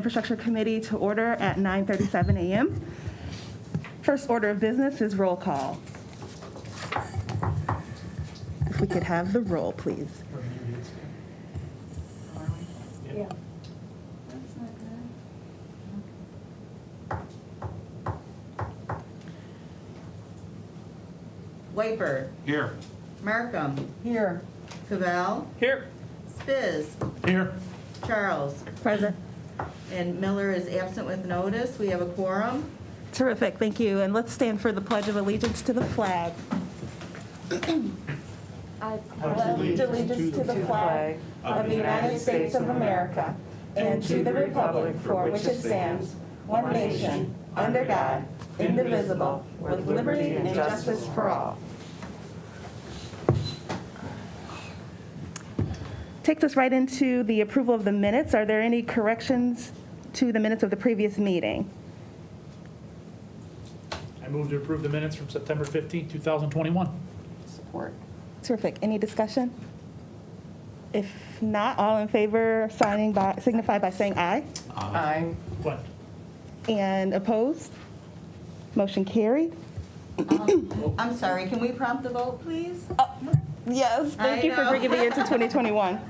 Infrastructure Committee to order at 9:37 a.m. First order of business is roll call. If we could have the roll, please. Yeah. Whiteberg. Here. Markham. Here. Cavell. Here. Spiz. Here. Charles. Present. And Miller is absent with notice. We have a quorum. Terrific, thank you. And let's stand for the Pledge of Allegiance to the flag. I pledge allegiance to the flag of the United States of America and to the republic for which it stands, one nation, under God, indivisible, with liberty and justice for all. Takes us right into the approval of the minutes. Are there any corrections to the minutes of the previous meeting? I move to approve the minutes from September 15, 2021. Support. Terrific. Any discussion? If not, all in favor signify by saying aye. Aye. What? And opposed? Motion carried. I'm sorry, can we prompt the vote, please? Yes, thank I you for know. bringing me into 2021.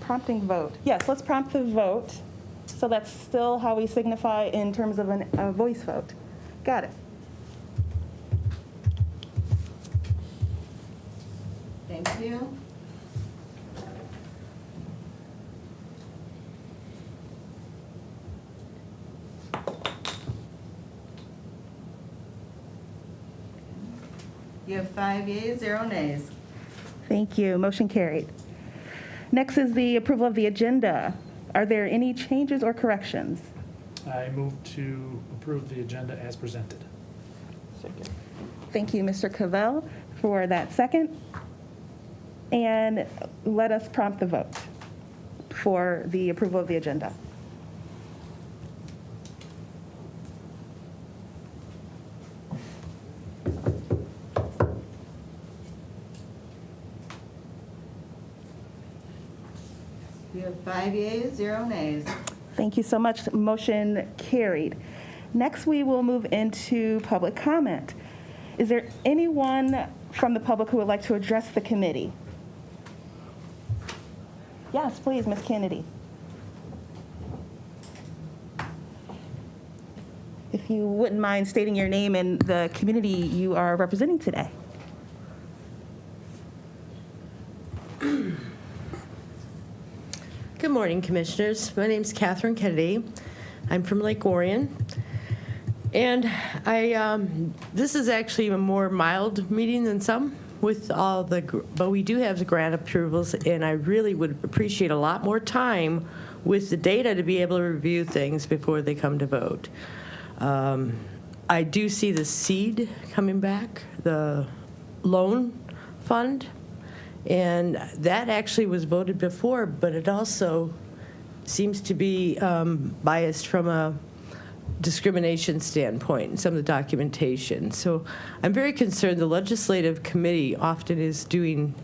Prompting vote. Yes, let's prompt the vote. So that's still how we signify in terms of a voice vote. Got it. Thank you. You have 5 yeas, 0 nays. Thank you. Motion carried. Next is the approval of the agenda. Are there any changes or corrections? I move to approve the agenda as presented. Second. Thank you, Mr. Cavell, for that second. And let us prompt the vote for the approval of the agenda. You have 5 yeas, 0 nays. Thank you so much. Motion carried. Next, we will move into public comment. Is there anyone from the public who would like to address the committee? Yes, please, Ms. Kennedy. If you wouldn't mind stating your name and the community you are representing today. Good morning, Commissioners. My name is Catherine Kennedy. I'm from Lake Orion. And this is actually a more mild meeting than some with all the, but we do have the grant approvals, and I really would appreciate a lot more time with the data to be able to review things before they come to vote. I do see the seed coming back, the loan fund, and that actually was voted before, but it also seems to be biased from a discrimination standpoint in some of the documentation. So I'm very concerned. The legislative committee often is doing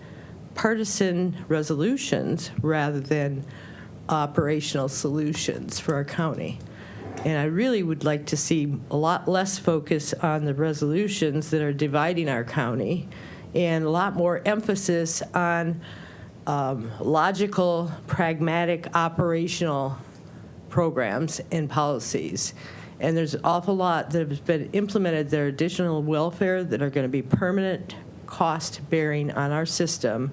partisan resolutions rather than operational solutions for our county. And I really would like to see a lot less focus on the resolutions that are dividing our county and a lot more emphasis on logical, pragmatic, operational programs and policies. And there's an awful lot that has been implemented that are additional welfare that are going to be permanent cost bearing on our system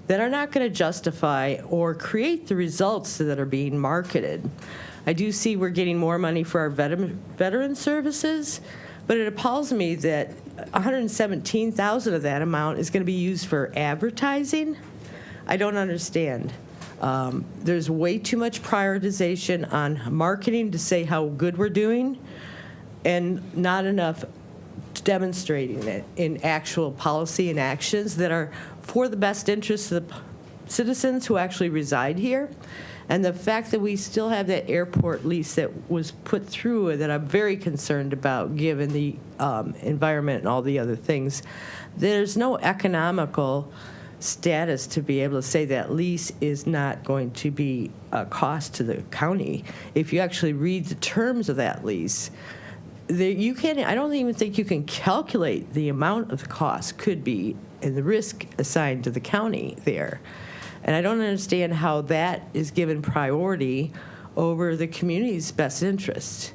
that are not going to justify or create the results that are being marketed. I do see we're getting more money for our veteran services, but it appalls me that $117,000 of that amount is going to be used for advertising. I don't understand. There's way too much prioritization on marketing to say how good we're doing and not enough demonstrating it in actual policy and actions that are for the best interests of the citizens who actually reside here. And the fact that we still have that airport lease that was put through that I'm very concerned about given the environment and all the other things. There's no economical status to be able to say that lease is not going to be a cost to the county. If you actually read the terms of that lease, you can't, I don't even think you can calculate the amount of the cost could be and the risk assigned to the county there. And I don't understand how that is given priority over the community's best interest.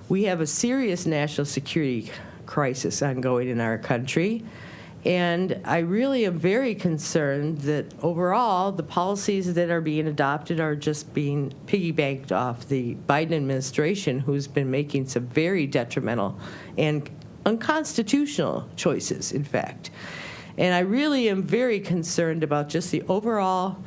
We have a serious national security crisis ongoing in our country. And I really am very concerned that overall the policies that are being adopted are just being piggybacked off the Biden administration, who's been making some very detrimental and unconstitutional choices, in fact. And I really am very concerned about just the overall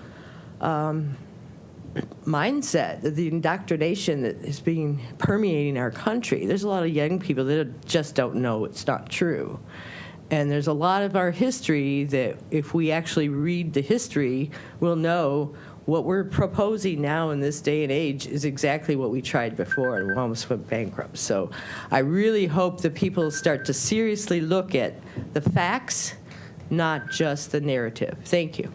mindset, the indoctrination that is being permeating our country. There's a lot of young people that just don't know it's not true. And there's a lot of our history that if we actually read the history, we'll know what we're proposing now in this day and age is exactly what we tried before and we almost went bankrupt. So I really hope that people start to seriously look at the facts, not just the narrative. Thank you.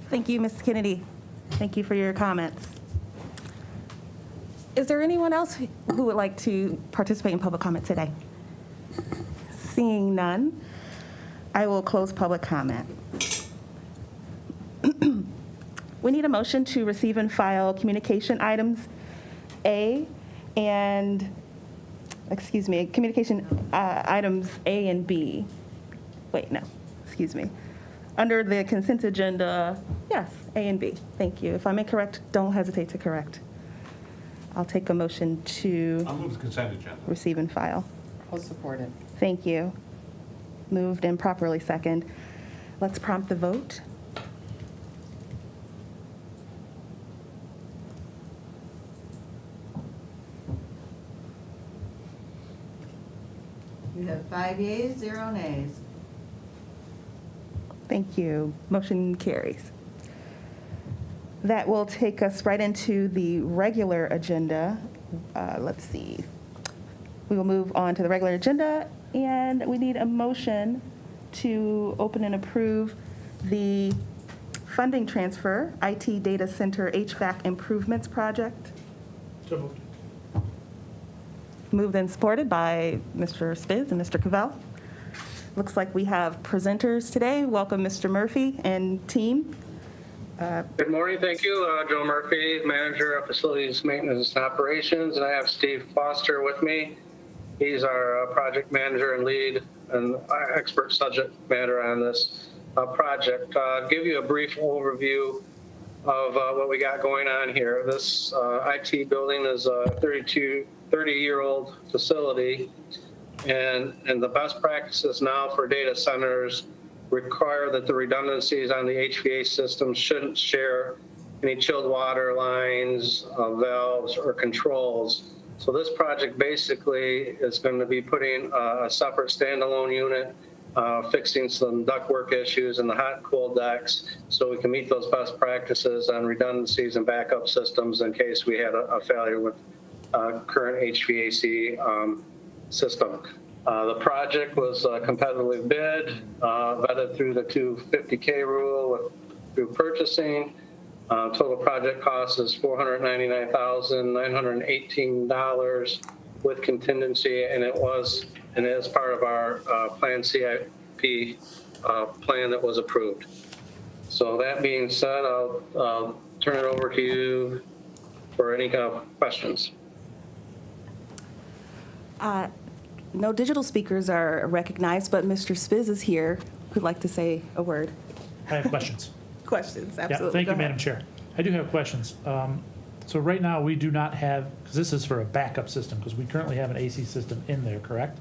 Thank you, Ms. Kennedy. Thank you for your comments. Is there anyone else who would like to participate in public comment today? Seeing none, I will close public comment. We need a motion to receive and file communication items communication items A and B. Wait, no, excuse me. Under the consent agenda, yes, A and B. Thank you. If I'm incorrect, don't hesitate to correct. I'll take a motion to I'll move the consent agenda. receive and file. I'll support it. Thank you. Moved and properly second. Let's prompt the vote. You have 5 yeas, 0 nays. Thank you. Motion carries. That will take us right into the regular agenda. Let's see. We will move on to the regular agenda, and we need a motion to open and approve the funding transfer, IT Data Center HVAC Improvements Project. So moved. Moved and supported by Mr. Spiz and Mr. Cavell. Looks like we have presenters today. Welcome, Mr. Murphy and team. Good morning, thank you. Joe Murphy, Manager of Facilities Maintenance and Operations, and I have Steve Foster with me. He's our project manager and lead and expert subject matter on this project. Give you a brief overview of what we got going on here. This IT building is a 30-year-old facility, and the best practices now for data centers require that the redundancies on the HVAC system shouldn't share any chilled water lines, valves, or controls. So this project basically is going to be putting a separate standalone unit, fixing some ductwork issues in the hot and cold decks so we can meet those best practices on redundancies and backup systems in case we had a failure with current HVAC system. The project was competitively bid, vetted through the 250K rule through purchasing. Total project cost is $499,918 with contingency, and it is part of our planned CIP plan that was approved. So that being said, I'll turn it over to you for any kind of questions. No digital speakers are recognized, but Mr. Spiz is here who'd like to say a word. I have questions. Questions, absolutely. Yeah, thank Go you, ahead. Madam Chair. I do have questions. So right now, we do not have, because this is for a backup system, because we currently have an AC system in there, correct?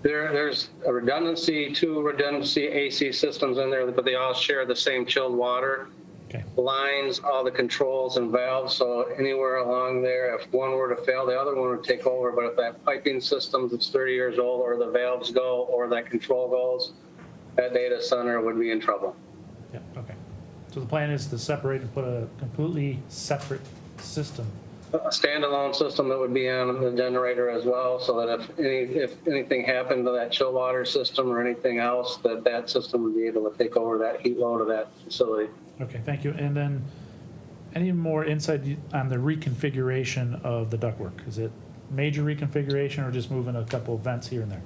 There's a redundancy, 2 redundancy AC systems in there, but they all share the same chilled water Okay. lines, all the controls and valves. So anywhere along there, if one were to fail, the other one would take over. But if that piping system that's 30 years old, or the valves go, or that control goes, that data center would be in trouble. Yeah, okay. So the plan is to separate and put a completely separate system. standalone system that would be on the generator as well, so that if anything happened to that chill water system or anything else, that system would be able to take over that heat load of that facility. Okay, thank you. And then any more insight on the reconfiguration of the ductwork? Is it major reconfiguration or just moving a couple of vents here and there?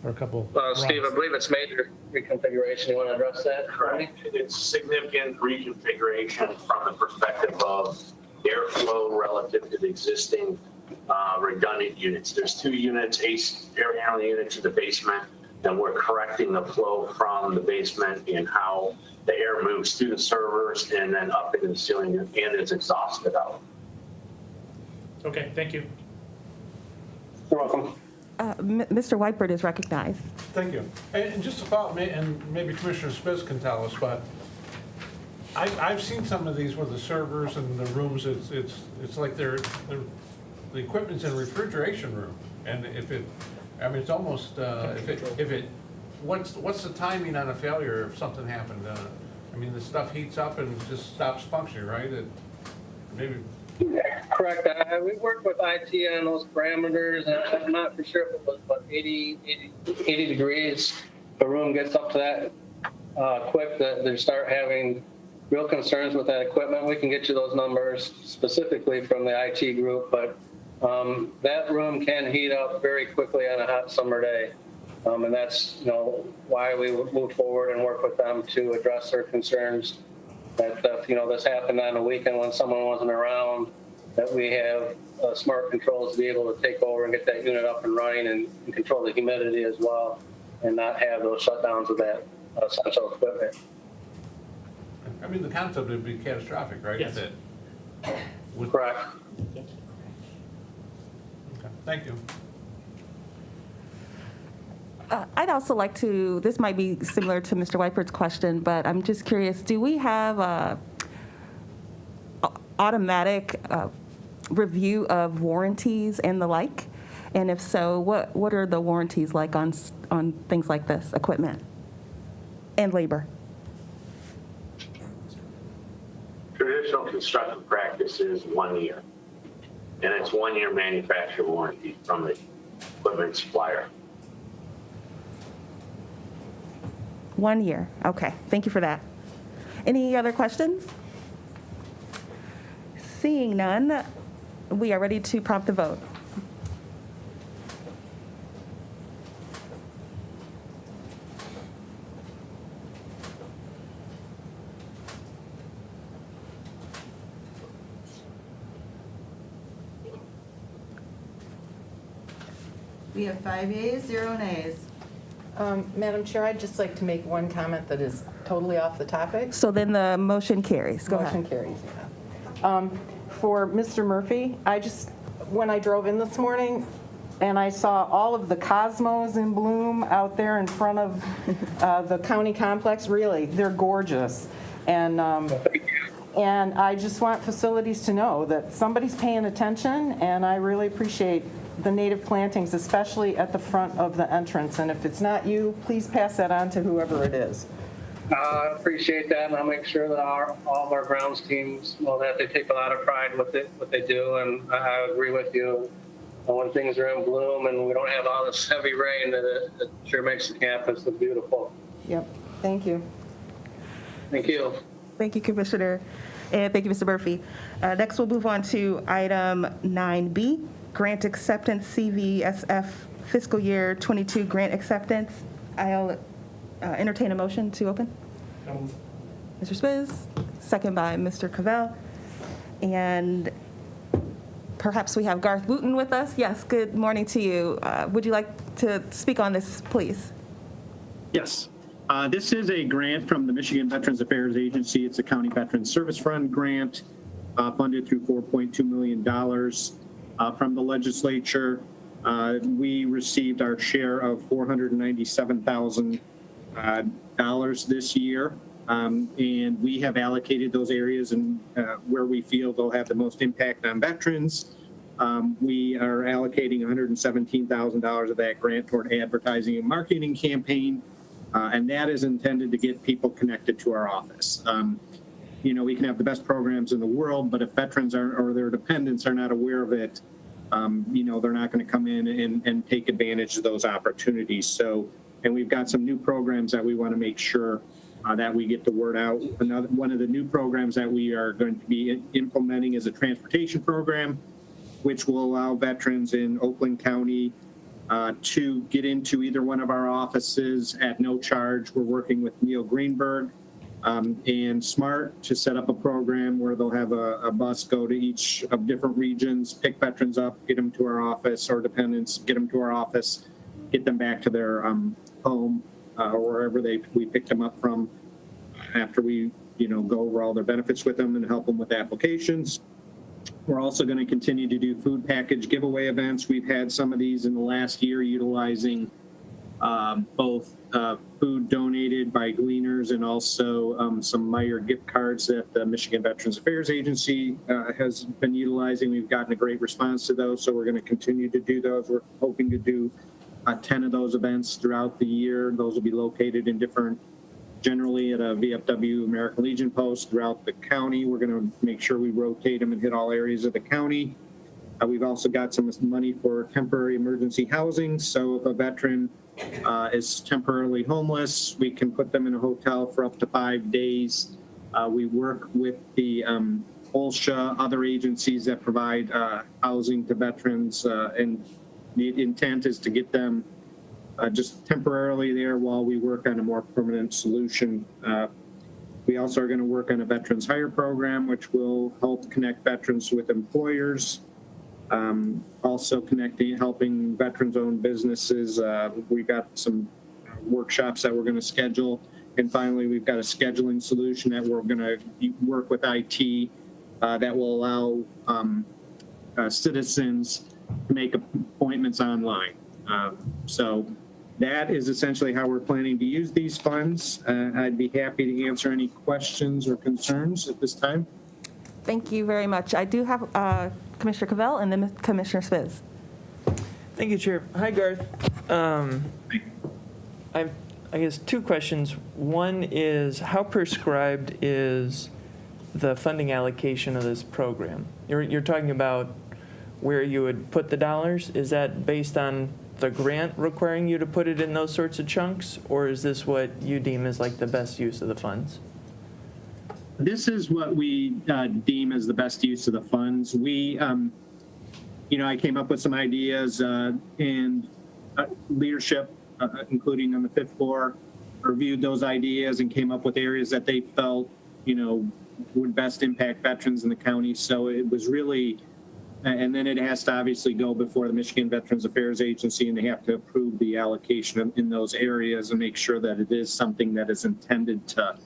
Or a couple? Steve, I believe it's major reconfiguration. You want to address that? Correct. It's significant reconfiguration from the perspective of airflow relative to the existing redundant units. There's 2 units, air handling units in the basement, and we're correcting the flow from the basement and how the air moves through the servers and then up into the ceiling and is exhausted out. Okay, thank you. You're welcome. Mr. Whitebird is recognized. Thank you. And just to follow me, and maybe Commissioner Spitz can tell us, but I've seen some of these with the servers and the rooms. It's like the equipment's in a refrigeration room, and it's almost what's the timing on a failure if something happened? The stuff heats up and just stops functioning, right? Maybe. Correct. We work with IT on those parameters, and I'm not for sure if it was about 80 degrees. The room gets up to that quick that they start having real concerns with that equipment. We can get you those numbers specifically from the IT group, but that room can heat up very quickly on a hot summer day. And that's why we move forward and work with them to address their concerns. That this happened on a weekend when someone wasn't around, that we have smart controls to be able to take over and get that unit up and running and control the humidity as well, and not have those shutdowns of that essential equipment. The concept would be catastrophic, right? Yes. Correct. Okay. Thank you. I'd also like to, this might be similar to Mr. Whitebird's question, but I'm just curious, do we have automatic review of warranties and the like? And if so, what are the warranties like on things like this, equipment and labor? Traditional construction practice is 1 year, and it's 1 year manufacturer warranty from the equipment supplier. 1 year. Okay, thank you for that. Any other questions? Seeing none, we are ready to prompt the vote. We have 5 yeas, 0 nays. Madam Chair, I'd just like to make one comment that is totally off the topic. So then the motion carries. Go Motion ahead. carries. For Mr. Murphy, when I drove in this morning and I saw all of the cosmos in bloom out there in front of the county complex, really, they're gorgeous. And I just want facilities to know that somebody's paying attention, and I really appreciate the native plantings, especially at the front of the entrance. And if it's not you, please pass that on to whoever it is. I appreciate that, and I'll make sure that all of our grounds teams know that. They take a lot of pride with what they do, and I agree with you. When things are in bloom and we don't have all this heavy rain, that it sure makes the campus look beautiful. Yep, thank you. Thank you. Thank you, Commissioner, and thank you, Mr. Murphy. Next, we'll move on to item 9B, grant acceptance, CVSF fiscal year 22 grant acceptance. I'll entertain a motion to open. Mr. Spiz, second by Mr. Cavell. And perhaps we have Garth Wooten with us. Yes, good morning to you. Would you like to speak on this, please? Yes. This is a grant from the Michigan Veterans Affairs Agency. It's a County Veterans Service Fund grant funded through $4.2 million from the legislature. We received our share of $497,000 this year, and we have allocated those areas and where we feel they'll have the most impact on veterans. We are allocating $117,000 of that grant toward advertising and marketing campaign, and that is intended to get people connected to our office. we can have the best programs in the world, but if veterans or their dependents are not aware of it, they're not going to come in and take advantage of those opportunities. So, and we've got some new programs that we want to make sure that we get the word out. One of the new programs that we are going to be implementing is a transportation program, which will allow veterans in Oakland County to get into either one of our offices at no charge. We're working with Neil Greenberg and SMART to set up a program where they'll have a bus go to each of different regions, pick veterans up, get them to our office, or dependents, get them to our office, get them back to their home or wherever we picked them up from after we go over all their benefits with them and help them with applications. We're also going to continue to do food package giveaway events. We've had some of these in the last year utilizing both food donated by gleaners and also some Meyer gift cards that the Michigan Veterans Affairs Agency has been utilizing. We've gotten a great response to those, so we're going to continue to do those. We're hoping to do 10 of those events throughout the year. Those will be located in generally at a VFW American Legion post throughout the county. We're going to make sure we rotate them and hit all areas of the county. We've also got some money for temporary emergency housing. So if a veteran is temporarily homeless, we can put them in a hotel for up to 5 days. We work with the OLSHA, other agencies that provide housing to veterans, and the intent is to get them just temporarily there while we work on a more permanent solution. We also are going to work on a veterans hire program, which will help connect veterans with employers. Also helping veterans-owned businesses. We've got some workshops that we're going to schedule. And finally, we've got a scheduling solution that we're going to work with IT that will allow citizens to make appointments online. So that is essentially how we're planning to use these funds. I'd be happy to answer any questions or concerns at this time. Thank you very much. I do have Commissioner Cavell and then Commissioner Spiz. Thank you, Chair. Hi, Garth. I guess two questions. One is, how prescribed is the funding allocation of this program? You're talking about where you would put the dollars. Is that based on the grant requiring you to put it in those sorts of chunks, or is this what you deem as like the best use of the funds? This is what we deem as the best use of the funds. We, I came up with some ideas and leadership, including on the 5th floor, reviewed those ideas and came up with areas that they felt, would best impact veterans in the county. So it was really, and then it has to obviously go before the Michigan Veterans Affairs Agency, and they have to approve the allocation in those areas and make sure that it is something that is intended to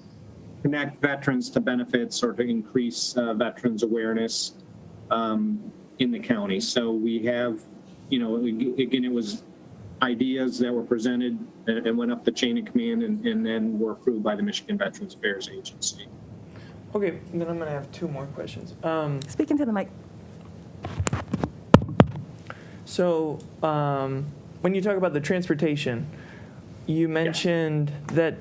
connect veterans to benefits or to increase veterans awareness in the county. So we have, again, it was ideas that were presented and went up the chain of command and then were approved by the Michigan Veterans Affairs Agency. Okay, then I'm going to have two more questions. Speaking to the mic. So when you talk about the transportation, you mentioned that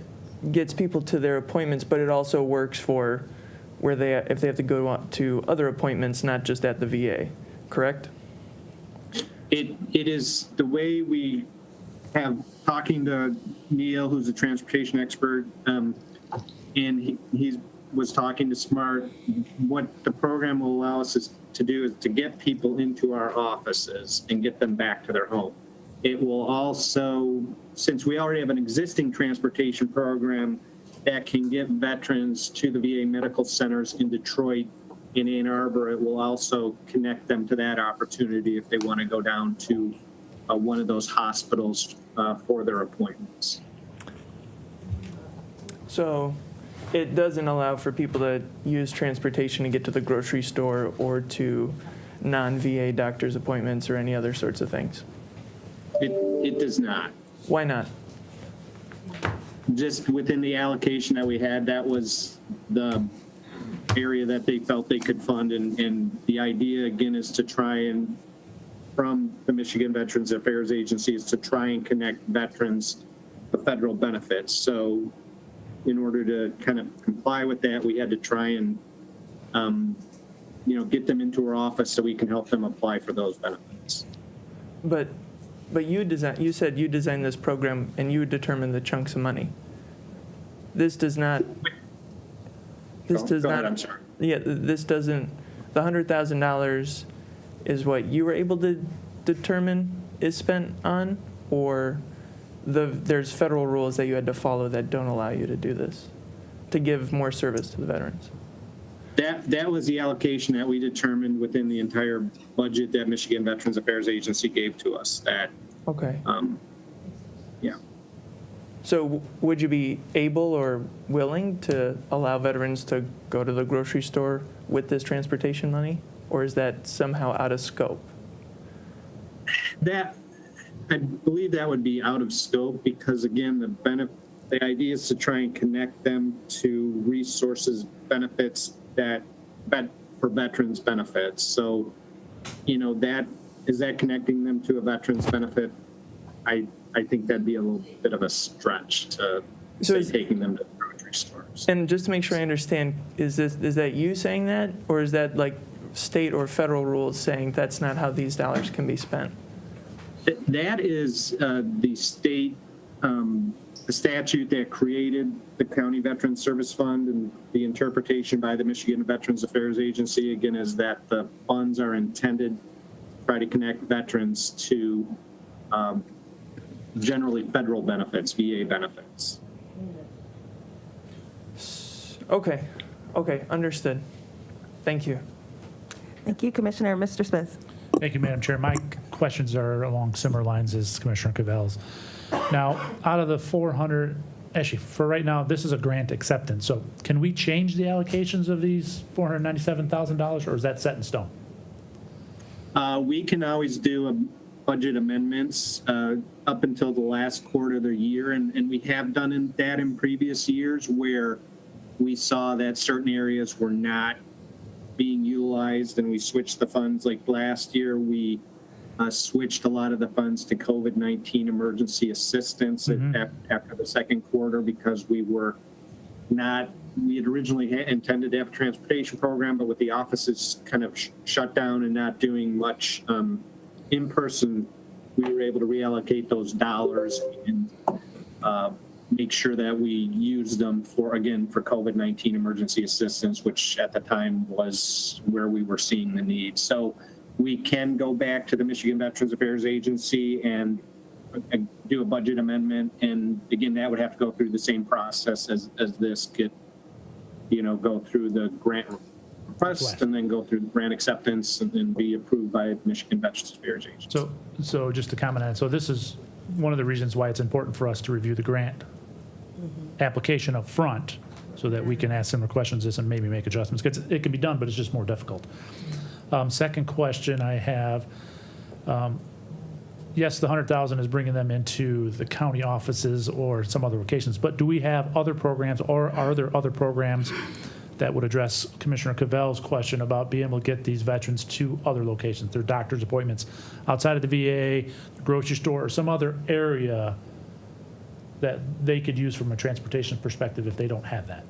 gets people to their appointments, but it also works for where if they have to go to other appointments, not just at the VA, correct? It is the way we have talking to Neil, who's a transportation expert, and he was talking to SMART. What the program will allow us to do is to get people into our offices and get them back to their home. It will also, since we already have an existing transportation program that can get veterans to the VA medical centers in Detroit, in Ann Arbor, it will also connect them to that opportunity if they want to go down to one of those hospitals for their appointments. So it doesn't allow for people to use transportation to get to the grocery store or to non-VA doctor's appointments or any other sorts of things? It does not. Why not? Just within the allocation that we had, that was the area that they felt they could fund. And the idea, again, is to try and, from the Michigan Veterans Affairs Agency, is to try and connect veterans to federal benefits. So in order to kind of comply with that, we had to try and, get them into our office so we can help them apply for those benefits. But you said you designed this program and you determined the chunks of money. This does not. This Go does ahead, not. I'm sorry. Yeah, this doesn't. The $100,000 is what you were able to determine is spent on, or there's federal rules that you had to follow that don't allow you to do this, to give more service to the veterans. That was the allocation that we determined within the entire budget that Michigan Veterans Affairs Agency gave to us. That, Okay. yeah. So would you be able or willing to allow veterans to go to the grocery store with this transportation money? Or is that somehow out of scope? That, I believe that would be out of scope because again, the idea is to try and connect them to resources, benefits for veterans benefits. So, is that connecting them to a veterans benefit? I think that'd be a little bit of a stretch to say taking them to the grocery stores. And just to make sure I understand, is that you saying that, or is that like state or federal rules saying that's not how these dollars can be spent? That is the state, the statute that created the County Veterans Service Fund, and the interpretation by the Michigan Veterans Affairs Agency, again, is that the funds are intended to try to connect veterans to generally federal benefits, VA benefits. Okay, understood. Thank you. Thank you, Commissioner. Mr. Smith. Thank you, Madam Chair. My questions are along similar lines as Commissioner Cavell's. Now, out of the 400, actually, for right now, this is a grant acceptance. So can we change the allocations of these $497,000, or is that set in stone? We can always do budget amendments up until the last quarter of the year, and we have done that in previous years where we saw that certain areas were not being utilized, and we switched the funds. Like last year, we switched a lot of the funds to COVID-19 emergency assistance after the second quarter because we had originally intended to have a transportation program, but with the offices kind of shut down and not doing much in person, we were able to reallocate those dollars and make sure that we used them for COVID-19 emergency assistance, which at the time was where we were seeing the need. So we can go back to the Michigan Veterans Affairs Agency and do a budget amendment. And again, that would have to go through the same process as this, go through the grant request and then go through the grant acceptance and then be approved by Michigan Veterans Affairs Agency. So just to comment on it, so this is one of the reasons why it's important for us to review the grant application up front so that we can ask similar questions and maybe make adjustments. It can be done, but it's just more difficult. Second question I have, yes, the $100,000 is bringing them into the county offices or some other locations, but do we have other programs, or are there other programs that would address Commissioner Cavell's question about being able to get these veterans to other locations, their doctor's appointments outside of the VA, the grocery store, or some other area that they could use from a transportation perspective if they don't have that?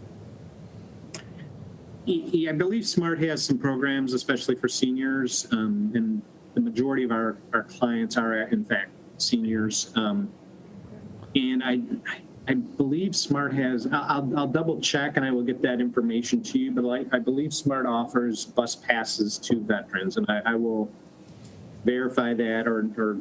Yeah, I believe SMART has some programs, especially for seniors, and the majority of our clients are, in fact, seniors. And I believe SMART has, I'll double check and I will get that information to you, but I believe SMART offers bus passes to veterans, and I will verify that or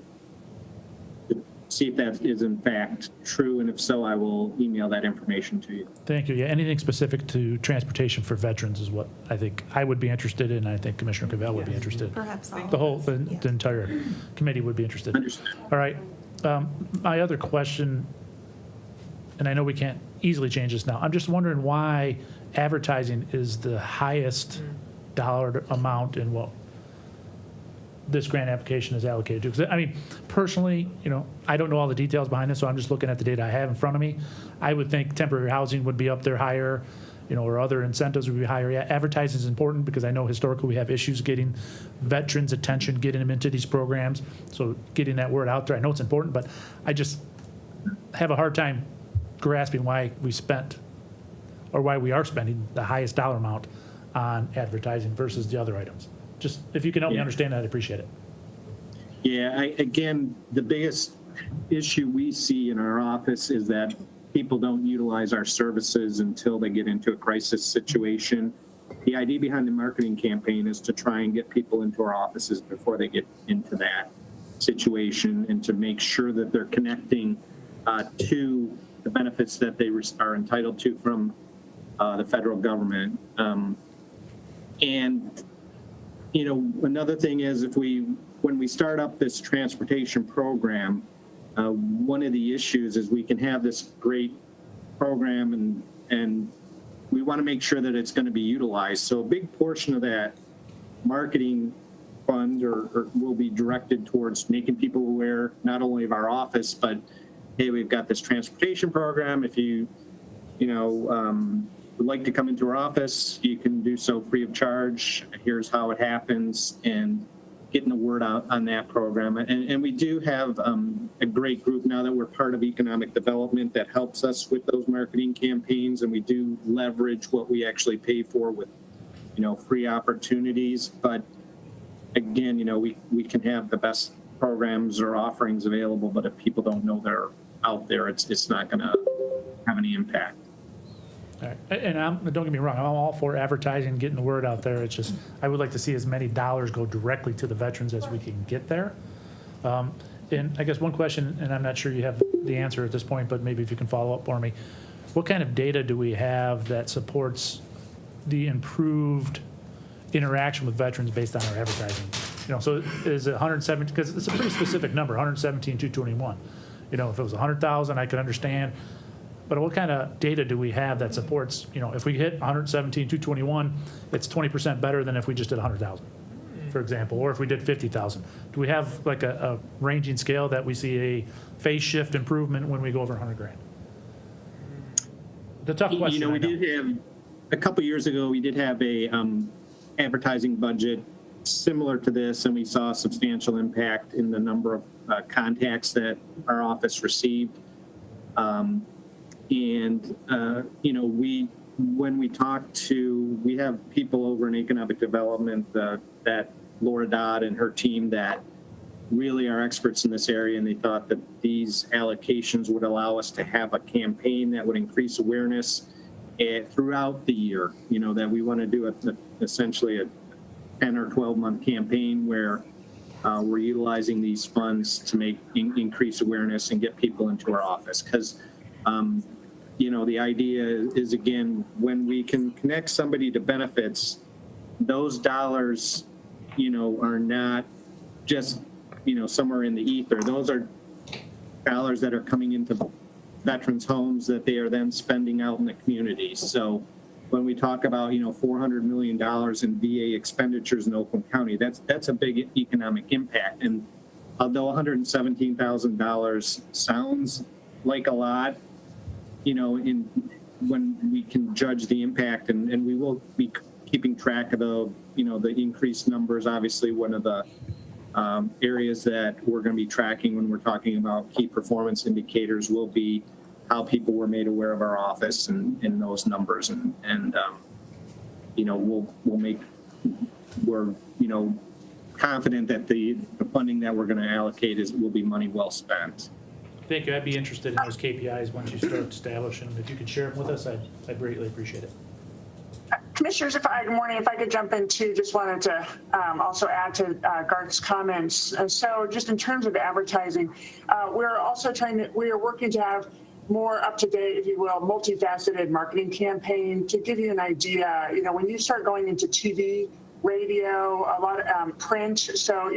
see if that is in fact true, and if so, I will email that information to you. Thank you. Yeah, anything specific to transportation for veterans is what I think I would be interested in. I think Commissioner Cavell would be interested. Perhaps all. The entire committee would be interested. Understood. All right. My other question, and I know we can't easily change this now, I'm just wondering why advertising is the highest dollar amount in what this grant application is allocated to. Because I mean, personally, I don't know all the details behind this, so I'm just looking at the data I have in front of me. I would think temporary housing would be up there higher, or other incentives would be higher. Yeah, advertising is important because I know historically we have issues getting veterans' attention, getting them into these programs. So getting that word out there, I know it's important, but I just have a hard time grasping why we spent or why we are spending the highest dollar amount on advertising versus the other items. Just if you can help me understand that, I'd appreciate it. Yeah, again, the biggest issue we see in our office is that people don't utilize our services until they get into a crisis situation. The idea behind the marketing campaign is to try and get people into our offices before they get into that situation and to make sure that they're connecting to the benefits that they are entitled to from the federal government. And, you know, another thing is when we start up this transportation program, one of the issues is we can have this great program and we want to make sure that it's going to be utilized. So a big portion of that marketing fund or will be directed towards making people aware not only of our office, but hey, we've got this transportation program. If you would like to come into our office, you can do so free of charge. Here's how it happens, and getting the word out on that program. And we do have a great group now that we're part of economic development that helps us with those marketing campaigns. And we do leverage what we actually pay for with, free opportunities. But again, we can have the best programs or offerings available, but if people don't know they're out there, it's not going to have any impact. All right. And don't get me wrong, I'm all for advertising, getting the word out there. It's just, I would like to see as many dollars go directly to the veterans as we can get there. And I guess one question, and I'm not sure you have the answer at this point, but maybe if you can follow up for me. What kind of data do we have that supports the improved interaction with veterans based on our advertising? So is it 117, because it's a pretty specific number, 117,221. If it was 100,000, I could understand. But what kind of data do we have that supports, if we hit 117,221, it's 20% better than if we just did 100,000, for example, or if we did 50,000. Do we have like a ranging scale that we see a phase shift improvement when we go over 100 grand? The tough question. We did have, a couple years ago, we did have a advertising budget similar to this, and we saw a substantial impact in the number of contacts that our office received. When we talk to, we have people over in economic development, that Laura Dodd and her team that really are experts in this area, and they thought that these allocations would allow us to have a campaign that would increase awareness throughout the year, that we want to do essentially a 10 or 12-month campaign where we're utilizing these funds to make increase awareness and get people into our office. Because the idea is, again, when we can connect somebody to benefits, those dollars, are not just, somewhere in the ether. Those are dollars that are coming into veterans' homes that they are then spending out in the community. So when we talk about, $400 million in VA expenditures in Oakland County, that's a big economic impact. And although $117,000 sounds like a lot, when we can judge the impact, and we will be keeping track of the increased numbers. Obviously, one of the areas that we're going to be tracking when we're talking about key performance indicators will be how people were made aware of our office and those numbers. We're confident that the funding that we're going to allocate will be money well spent. Thank you. I'd be interested in those KPIs once you start establishing them. If you could share them with us, I'd greatly appreciate it. Commissioners, good morning. If I could jump in too, just wanted to also add to Garth's comments. So just in terms of advertising, we're also we are working to have more up-to-date, if you will, multifaceted marketing campaign. To give you an idea, when you start going into TV, radio, a lot of print. So,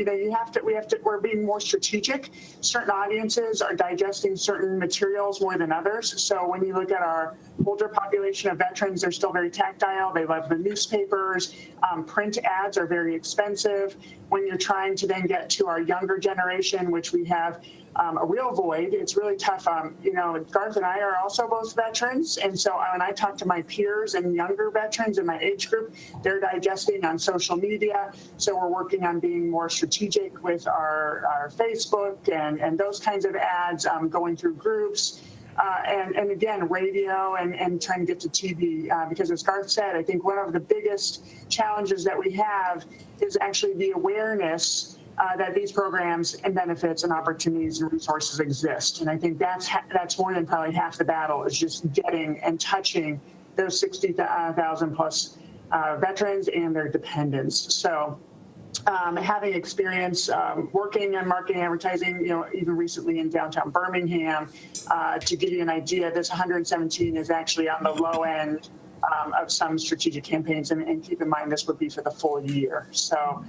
we're being more strategic. Certain audiences are digesting certain materials more than others. So when you look at our older population of veterans, they're still very tactile. They love the newspapers. Print ads are very expensive. When you're trying to then get to our younger generation, which we have a real void, it's really tough. Garth and I are also both veterans. And so when I talk to my peers and younger veterans in my age group, they're digesting on social media. So we're working on being more strategic with our Facebook and those kinds of ads, going through groups. and again, radio and trying to get to TV. Because as Garth said, I think one of the biggest challenges that we have is actually the awareness that these programs and benefits and opportunities and resources exist. And I think that's more than probably half the battle, is just getting and touching those 60,000 plus veterans and their dependents. So having experience working on marketing advertising, even recently in downtown Birmingham, to give you an idea, this 117 is actually on the low end of some strategic campaigns, and keep in mind this would be for the full year. So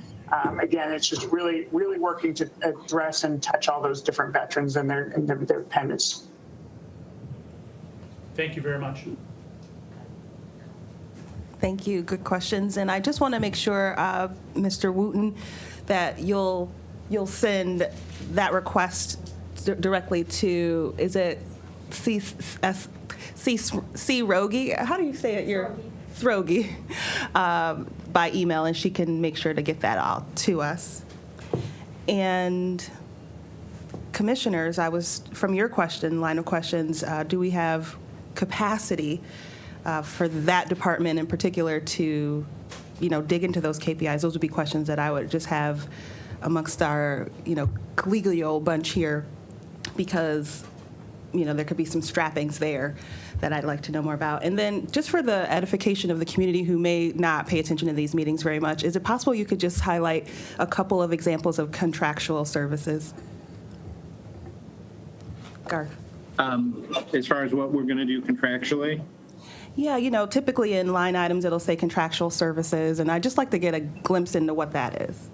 again, it's just really working to address and touch all those different veterans and their dependents. Thank you very much. Thank you. Good questions. And I just want to make sure, Mr. Wooten, that you'll send that request directly to, is it C. Rogi? How do you say it? Throgi. By email, and she can make sure to get that out to us. And commissioners, from your line of questions, do we have capacity for that department in particular to, dig into those KPIs? Those would be questions that I would just have amongst our, collegial bunch here, because, there could be some strappings there that I'd like to know more about. And then just for the edification of the community who may not pay attention to these meetings very much, is it possible you could just highlight a couple of examples of contractual services? Garth. As far as what we're going to do contractually? Yeah, typically in line items, it'll say contractual services, and I'd just like to get a glimpse into what that is.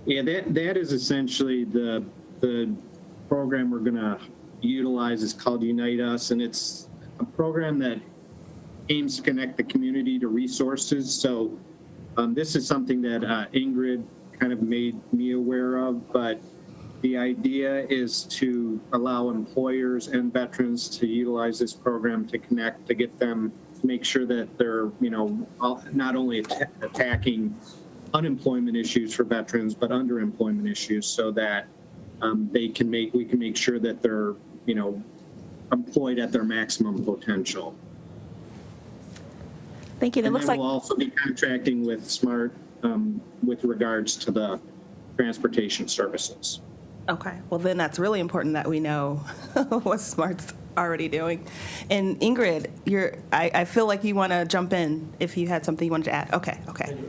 Yeah, that is essentially the program we're going to utilize. Is called Unite Us, and it's a program that aims to connect the community to resources. So this is something that Ingrid kind of made me aware of, but the idea is to allow employers and veterans to utilize this program to connect, to get them, to make sure that they're, not only attacking unemployment issues for veterans, but underemployment issues, so that we can make sure that they're, employed at their maximum potential. Thank you. It And looks then like we'll also be contracting with SMART with regards to the transportation services. Okay, well then that's really important that we know what SMART's already doing. And Ingrid, I feel like you want to jump in if you had something you wanted to add. Okay.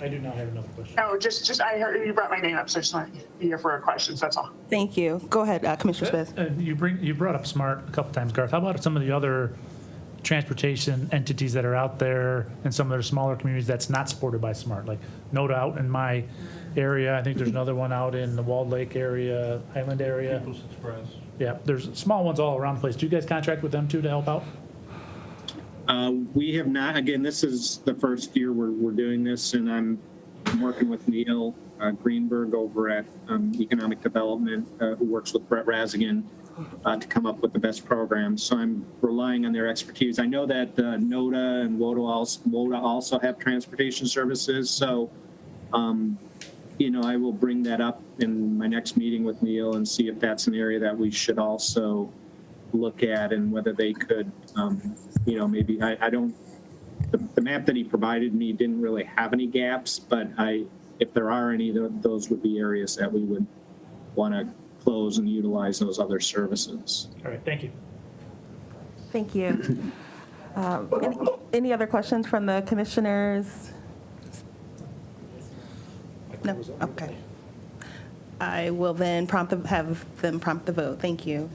I do not have another question. No, just I heard you brought my name up, so I just want to be here for questions, that's all. Thank you. Go ahead, Commissioner Smith. You brought up SMART a couple times, Garth. How about some of the other transportation entities that are out there in some of their smaller communities that's not supported by SMART? Like NODA out in my area. I think there's another one out in the Walled Lake area, Highland area. People's Express. Yeah, there's small ones all around the place. Do you guys contract with them too to help out? We have not. Again, this is the first year we're doing this, and I'm working with Neil Greenberg over at Economic Development, who works with Brett Razigan to come up with the best programs. So I'm relying on their expertise. I know that NODA and WODA also have transportation services. So, I will bring that up in my next meeting with Neil and see if that's an area that we should also look at, and whether they could, maybe I don't, the map that he provided me didn't really have any gaps, but if there are any, those would be areas that we would want to close and utilize those other services. All right, thank you. Thank you. Any other questions from the commissioners? No? Okay. I will then have them prompt the vote. Thank you.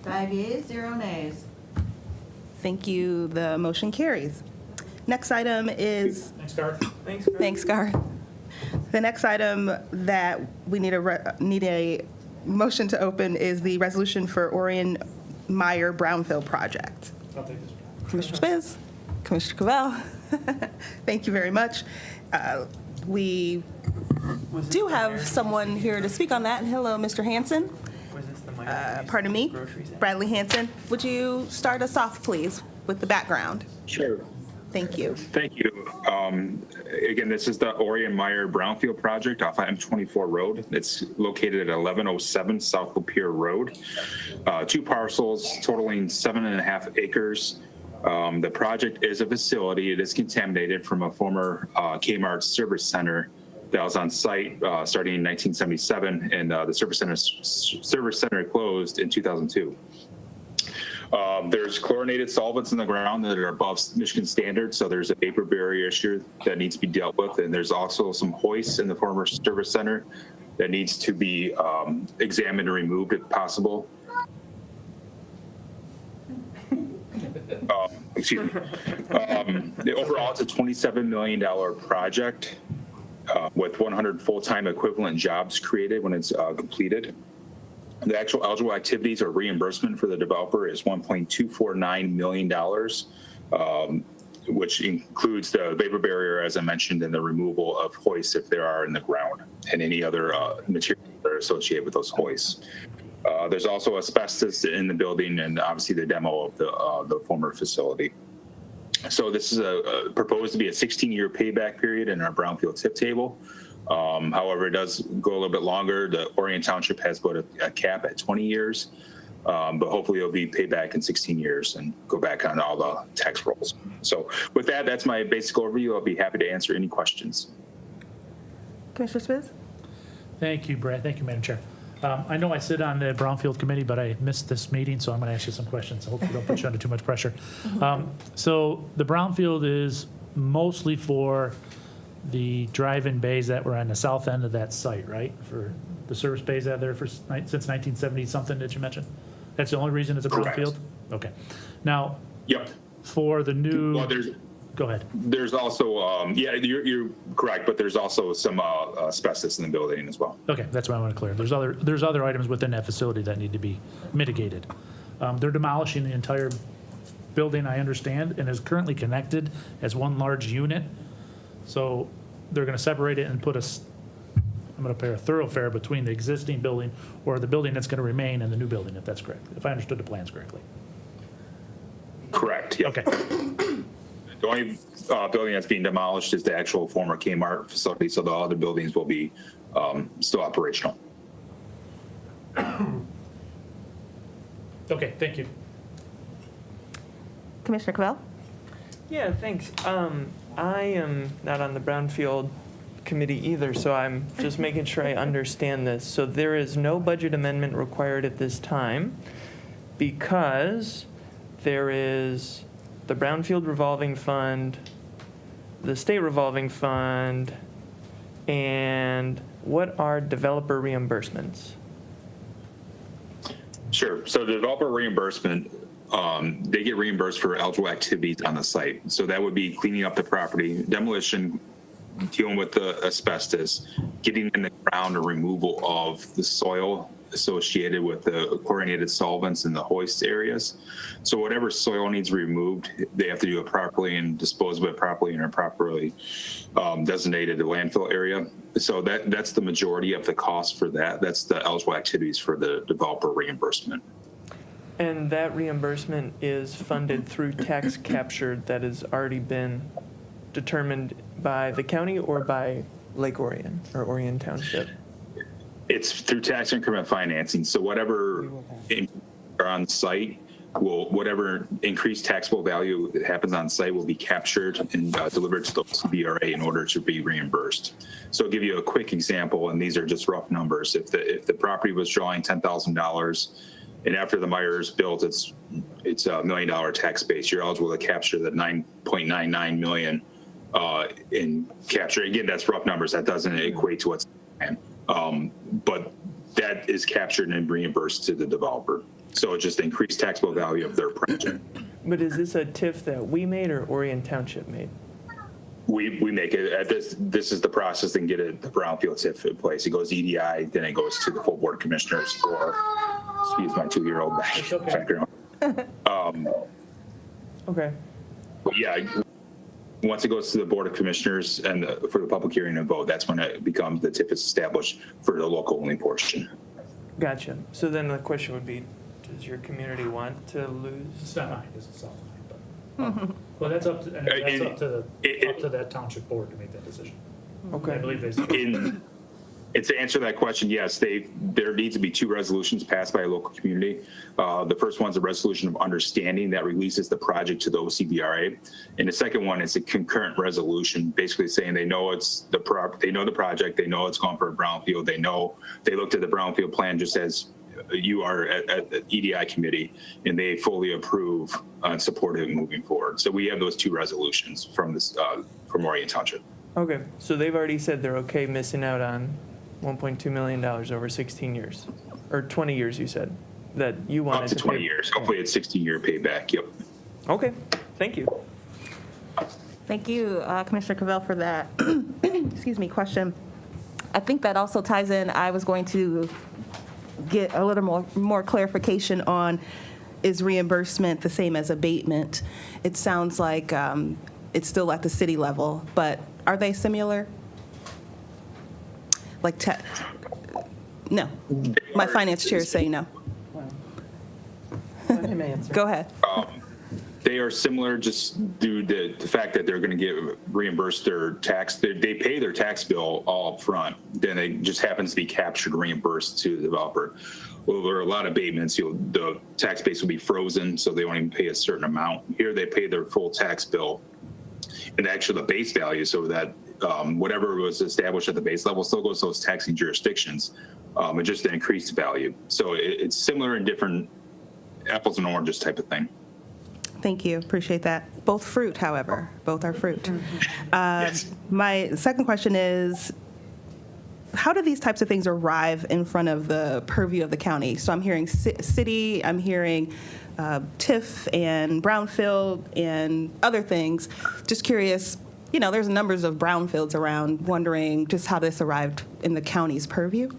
5 yeas, 0 nays. Thank you. The motion carries. Next item is. Thanks, Garth. Thanks, Garth. The next item that we need a motion to open is the resolution for Orion Meyer Brownfield project. I'll take this one. Commissioner Spitz, Commissioner Cavell, thank you very much. We do have someone here to speak on that. Hello, Mr. Hanson. Pardon me, Bradley Hanson. Would you start us off, please, with the background? Sure. Thank you. Thank you. Again, this is the Orion Meyer Brownfield project off M24 Road. It's located at 1107 South Lapeer Road. 2 parcels totaling 7.5 acres. The project is a facility. It is contaminated from a former Kmart service center that was on site starting in 1977, and the service center closed in 2002. There's chlorinated solvents in the ground that are above Michigan standards, so there's a vapor barrier issue that needs to be dealt with, and there's also some hoists in the former service center that needs to be examined and removed if possible. Excuse me. Overall, it's a $27 million project with 100 full-time equivalent jobs created when it's completed. The actual eligible activities or reimbursement for the developer is $1.249 million, which includes the vapor barrier, as I mentioned, and the removal of hoists if there are in the ground, and any other materials that are associated with those hoists. There's also asbestos in the building, and obviously the demo of the former facility. So this is proposed to be a 16-year payback period in our brownfield tip table. However, it does go a little bit longer. The Orion Township has put a cap at 20 years, but hopefully it'll be paid back in 16 years and go back on all the tax rolls. So with that, that's my basic overview. I'll be happy to answer any questions. Commissioner Spitz? Thank you, Brad. Thank you, Madam Chair. I know I sit on the Brownfield Committee, but I missed this meeting, so I'm going to ask you some questions. I hope you don't put you under too much pressure. So the Brownfield is mostly for the drive-in bays that were on the south end of that site, right? For the service bays out there since 1970 something that you mentioned? That's the only reason it's a brownfield? Okay. Now, yep. For the new, well, go ahead. There's also, yeah, you're correct, but there's also some asbestos in the building as well. Okay, that's what I want to clear. There's other items within that facility that need to be mitigated. They're demolishing the entire building, I understand, and is currently connected as one large unit. So they're going to separate it and put I'm going to put a thoroughfare between the existing building or the building that's going to remain and the new building, if that's correct, if I understood the plans correctly. Correct, yeah. Okay. The only building that's being demolished is the actual former Kmart facility, so the other buildings will be still operational. Okay, thank you. Commissioner Cavell? Yeah, thanks. I am not on the Brownfield Committee either, so I'm just making sure I understand this. So there is no budget amendment required at this time because there is the Brownfield Revolving Fund, the State Revolving Fund, and what are developer reimbursements? Sure. So the developer reimbursement, they get reimbursed for eligible activities on the site. So that would be cleaning up the property, demolition, dealing with the asbestos, getting in the ground, or removal of the soil associated with the chlorinated solvents in the hoist areas. So whatever soil needs removed, they have to do it properly and dispose of it properly in a properly designated landfill area. So that's the majority of the cost for that. That's the eligible activities for the developer reimbursement. And that reimbursement is funded through tax capture that has already been determined by the county or by Lake Orion or Orion Township? It's through tax increment financing. So whatever are on site whatever increased taxable value that happens on site will be captured and delivered to the CBRA in order to be reimbursed. So I'll give you a quick example, and these are just rough numbers. If the property was drawing $10,000, and after the Myers built it's $1 million tax base, you're eligible to capture the $9.99 million in capture. Again, that's rough numbers. That doesn't equate to what's but that is captured and reimbursed to the developer. So it just increased taxable value of their project. But is this a TIF that we made or Orion Township made? We make it. This is the process to get the brownfield TIF in place. It goes EDI, then it goes to the full board of commissioners for, excuse my 2-year-old background. Okay. But yeah, once it goes to the board of commissioners and for the public hearing and vote, that's when it becomes the TIF is established for the local only portion. Gotcha. So then the question would be, does your community want to lose? It's not mine, it's South Line, but Well, that's up to that township board to make that decision. Okay. I believe they. And to answer that question, yes, there needs to be 2 resolutions passed by a local community. The first one's a resolution of understanding that releases the project to the OCBRA. And the second one is a concurrent resolution, basically saying they know it's they know the project, they know it's going for a brownfield, they looked at the brownfield plan just as you are at the EDI committee, and they fully approve and support it moving forward. So we have those 2 resolutions from this, from Orion Township. Okay, so they've already said they're okay missing out on $1.2 million over 16 years, or 20 years, you said, that you wanted Up to 20 pay. years. Hopefully it's 16-year payback. Yep. Okay, thank you. Thank you, Commissioner Cavell, for that, excuse me, question. I think that also ties in, I was going to get a little more clarification on, is reimbursement the same as abatement? It sounds like it's still at the city level, but are they similar? Like, no. My finance chair is saying no. Let him answer. Go ahead. They are similar just due to the fact that they're going to get reimbursed their tax. They pay their tax bill all up front. Then it just happens to be captured and reimbursed to the developer. Well, there are a lot of abatements. The tax base will be frozen, so they won't even pay a certain amount. Here they pay their full tax bill and actually the base value, so that whatever was established at the base level still goes to those taxing jurisdictions. It just the increased value. So it's similar in different apples and oranges type of thing. Thank you. Appreciate that. Both fruit, however. Both are fruit. Yes. My second question is, how do these types of things arrive in front of the purview of the county? So I'm hearing city, I'm hearing TIF and brownfield and other things. Just curious, there's numbers of brownfields around, wondering just how this arrived in the county's purview.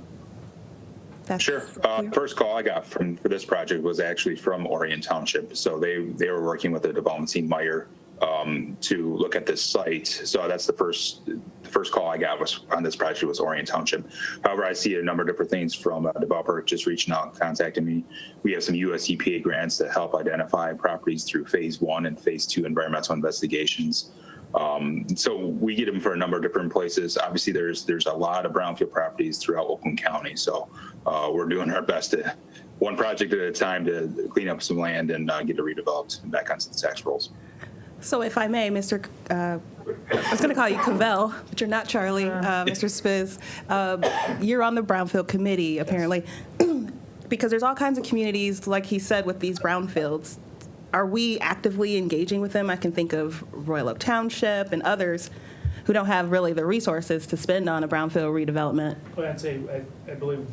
Sure. First call I got for this project was actually from Orion Township. So they were working with the development team, Meyer, to look at this site. So that's the first call I got was on this project was Orion Township. However, I see a number of different things from a developer just reaching out, contacting me. We have some US EPA grants to help identify properties through phase 1 and phase 2 environmental investigations. So we get them for a number of different places. Obviously, there's a lot of brownfield properties throughout Oakland County. So we're doing our best to, one project at a time, to clean up some land and get it redeveloped and back onto the tax rolls. So if I may, I was going to call you Cavell, but you're not Charlie, Mr. Spiz. You're on the Brownfield Committee, apparently, because there's all kinds of communities, like he said, with these brownfields. Are we actively engaging with them? I can think of Royal Oak Township and others who don't have really the resources to spend on a brownfield redevelopment. Well, I'd say, I believe,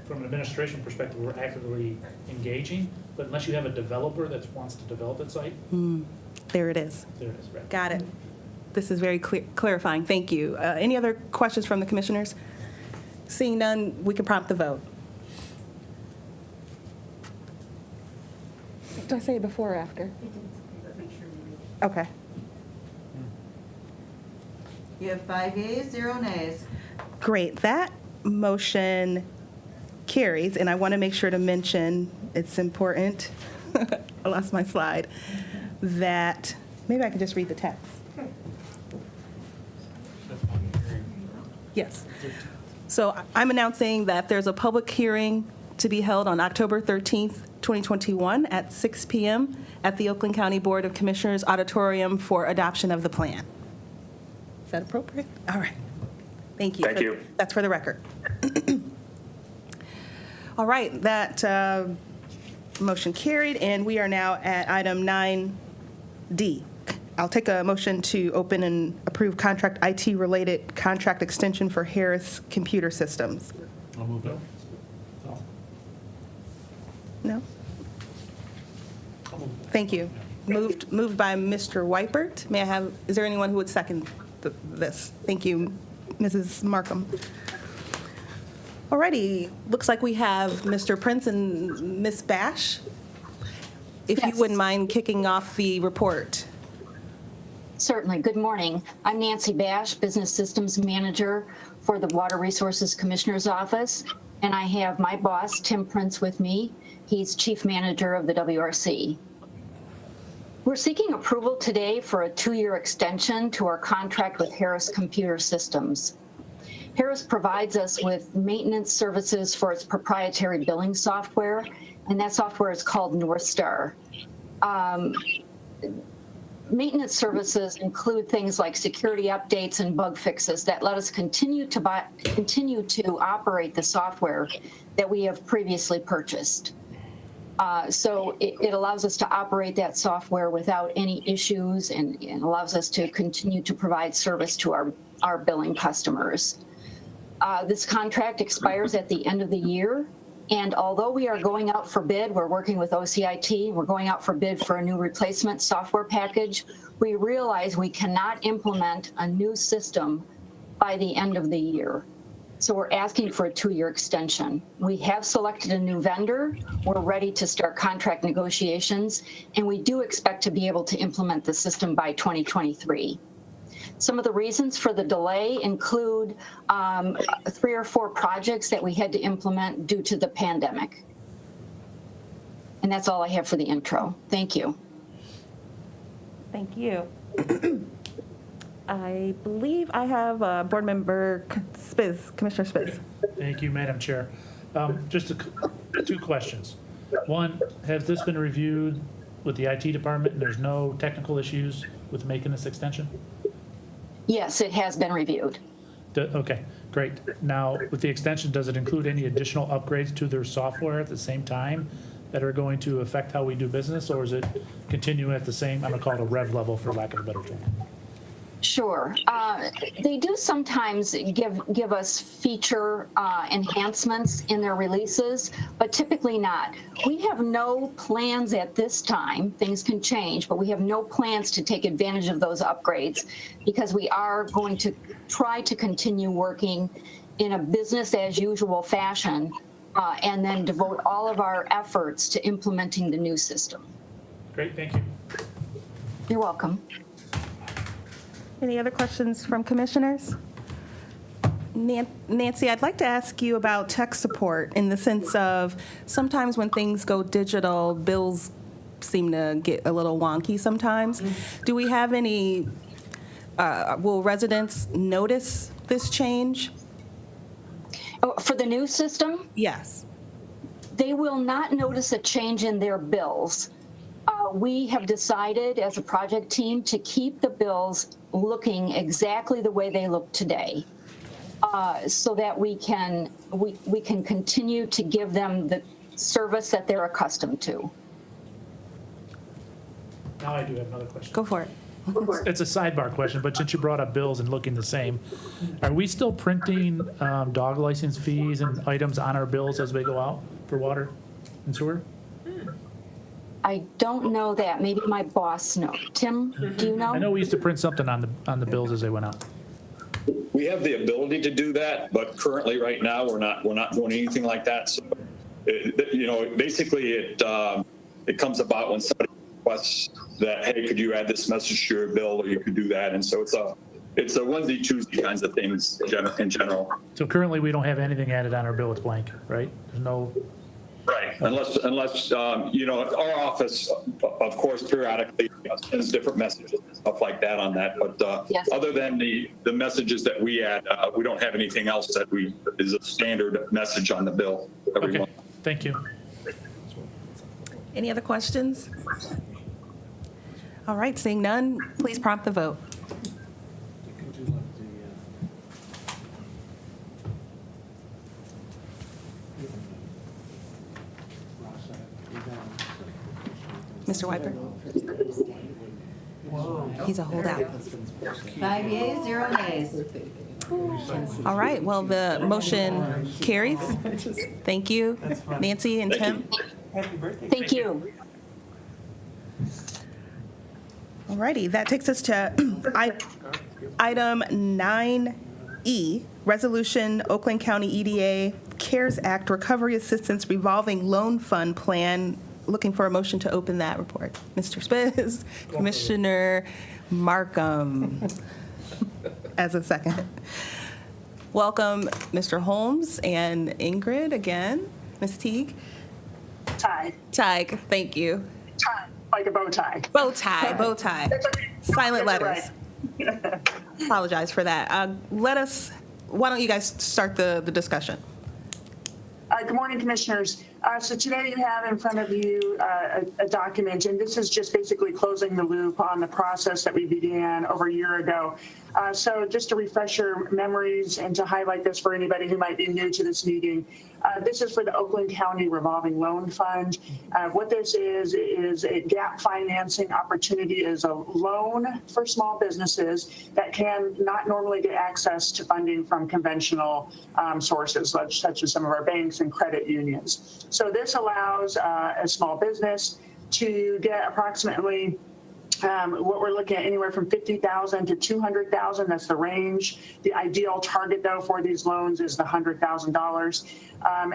from an administration perspective, we're actively engaging, but unless you have a developer that wants to develop that site. There it is. There it is, right. Got it. This is very clarifying. Thank you. Any other questions from the commissioners? Seeing none, we can prompt the vote. Did I say it before or after? Okay. You have 5 yeas, 0 nays. Great. That motion carries, and I want to make sure to mention, it's important, I lost my slide, that, maybe I can just read the text. Yes. So I'm announcing that there's a public hearing to be held on October 13th, 2021 at 6 p.m. at the Oakland County Board of Commissioners Auditorium for adoption of the plan. Is that appropriate? All right. Thank you. Thank you. That's for the record. All right, that motion carried, and we are now at item 9D. I'll take a motion to open and approve contract IT-related contract extension for Harris Computer Systems. I'll move it. No? Thank you. Moved by Mr. Weipert. May I have, is there anyone who would second this? Thank you, Mrs. Markham. Alrighty, looks like we have Mr. Prince and Ms. Bash. If you wouldn't mind kicking off the report. Certainly. Good morning. I'm Nancy Bash, Business Systems Manager for the Water Resources Commissioner's Office, and I have my boss, Tim Prince, with me. He's Chief Manager of the WRC. We're seeking approval today for a 2-year extension to our contract with Harris Computer Systems. Harris provides us with maintenance services for its proprietary billing software, and that software is called Northstar. Maintenance services include things like security updates and bug fixes that let us continue to operate the software that we have previously purchased. So it allows us to operate that software without any issues and allows us to continue to provide service to our billing customers. This contract expires at the end of the year. And although we are going out for bid, we're working with OCIT, we're going out for bid for a new replacement software package, we realize we cannot implement a new system by the end of the year. So we're asking for a 2-year extension. We have selected a new vendor, we're ready to start contract negotiations, and we do expect to be able to implement the system by 2023. Some of the reasons for the delay include 3 or 4 projects that we had to implement due to the pandemic. And that's all I have for the intro. Thank you. Thank you. I believe I have Board Member Spiz, Commissioner Spiz. Thank you, Madam Chair. Just 2 questions. One, has this been reviewed with the IT department and there's no technical issues with making this extension? Yes, it has been reviewed. Okay, great. Now, with the extension, does it include any additional upgrades to their software at the same time that are going to affect how we do business, or is it continue at the same, I'm gonna call it a rev level for lack of a better term? Sure. They do sometimes give us feature enhancements in their releases, but typically not. We have no plans at this time. Things can change, but we have no plans to take advantage of those upgrades because we are going to try to continue working in a business as usual fashion and then devote all of our efforts to implementing the new system. Great, thank you. You're welcome. Any other questions from commissioners? Nancy, I'd like to ask you about tech support in the sense of sometimes when things go digital, bills seem to get a little wonky sometimes. Do we have any, will residents notice this change? Oh, for the new system? Yes. They will not notice a change in their bills. We have decided as a project team to keep the bills looking exactly the way they look today, so that we can continue to give them the service that they're accustomed to. Now I do have another question. Go for it. It's a sidebar question, but since you brought up bills and looking the same, are we still printing dog license fees and items on our bills as they go out for water and sewer? I don't know that. Maybe my boss knows. Tim, do you know? I know we used to print something on the bills as they went out. We have the ability to do that, but currently, right now, we're not doing anything like that. So, basically, it comes about when somebody requests that, hey, could you add this message to your bill, or you could do that, and so it's a onesie twosie kinds of things in general. So currently, we don't have anything added on our bill. It's blank, right? There's no. Right, unless our office, of course, periodically sends different messages and stuff like that on that. But yes. Other than the messages that we add, we don't have anything else that is a standard message on the bill every month. Thank you. Any other questions? All right, seeing none, please prompt the vote. Mr. Wiper? He's a holdout. 5 yeas, 0 nays. All right, well, the motion carries. Thank you, Nancy and Tim. Thank you. All righty, that takes us to item 9E, Resolution Oakland County EDA CARES Act Recovery Assistance Revolving Loan Fund Plan. Looking for a motion to open that report. Mr. Spiz, Commissioner Markham as a second. Welcome, Mr. Holmes and Ingrid again. Ms. Teague? Ty. Teague, thank you. Ty. Oh, like a bow tie. Bow tie, bow tie. That's okay. Silent That's letters. right. Apologize for that. Why don't you guys start the discussion? Good morning, Commissioners. So today you have in front of you a document, and this is just basically closing the loop on the process that we began over a year ago. So just to refresh your memories and to highlight this for anybody who might be new to this meeting, this is for the Oakland County Revolving Loan Fund. What this is a gap financing opportunity, is a loan for small businesses that can not normally get access to funding from conventional sources, such as some of our banks and credit unions. So this allows a small business to get approximately what we're looking at, anywhere from $50,000 to $200,000. That's the range. The ideal target, though, for these loans is the $100,000.